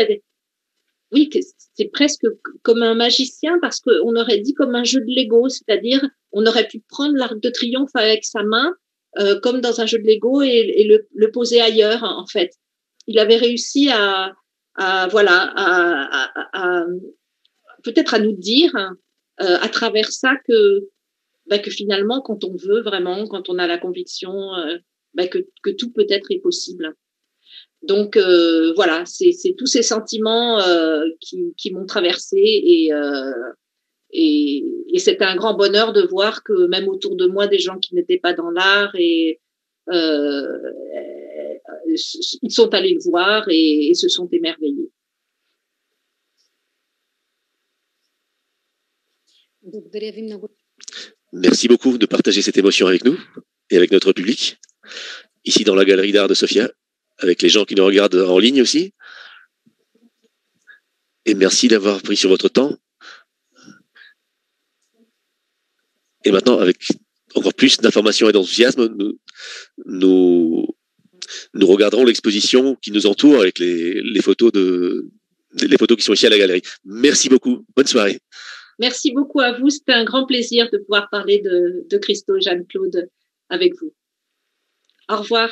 oui, c'est presque comme un magicien parce qu'on aurait dit comme un jeu de Lego, c'est-à-dire on aurait pu prendre l'Arc de Triomphe avec sa main comme dans un jeu de Lego et le poser ailleurs en fait. Il avait réussi à peut-être à nous dire à travers ça que finalement quand on veut vraiment, quand on a la conviction que tout peut-être est possible. Donc voilà, c'est tous ces sentiments qui m'ont traversée et c'était un grand bonheur de voir que même autour de moi, des gens qui n'étaient pas dans l'art et ils sont allés le voir et se sont émerveillés. Merci beaucoup de partager cette émotion avec nous et avec notre public, ici dans la galerie d'art de Sofia, avec les gens qui nous regardent en ligne aussi. Et merci d'avoir pris sur votre temps. Et maintenant, avec encore plus d'informations et d'enthousiasme, nous regarderons l'exposition qui nous entoure avec les photos qui sont ici à la galerie. Merci beaucoup. Bonne soirée. Merci beaucoup à vous. C'était un grand plaisir de pouvoir parler de Christo Jeanne-Claude avec vous. Au revoir.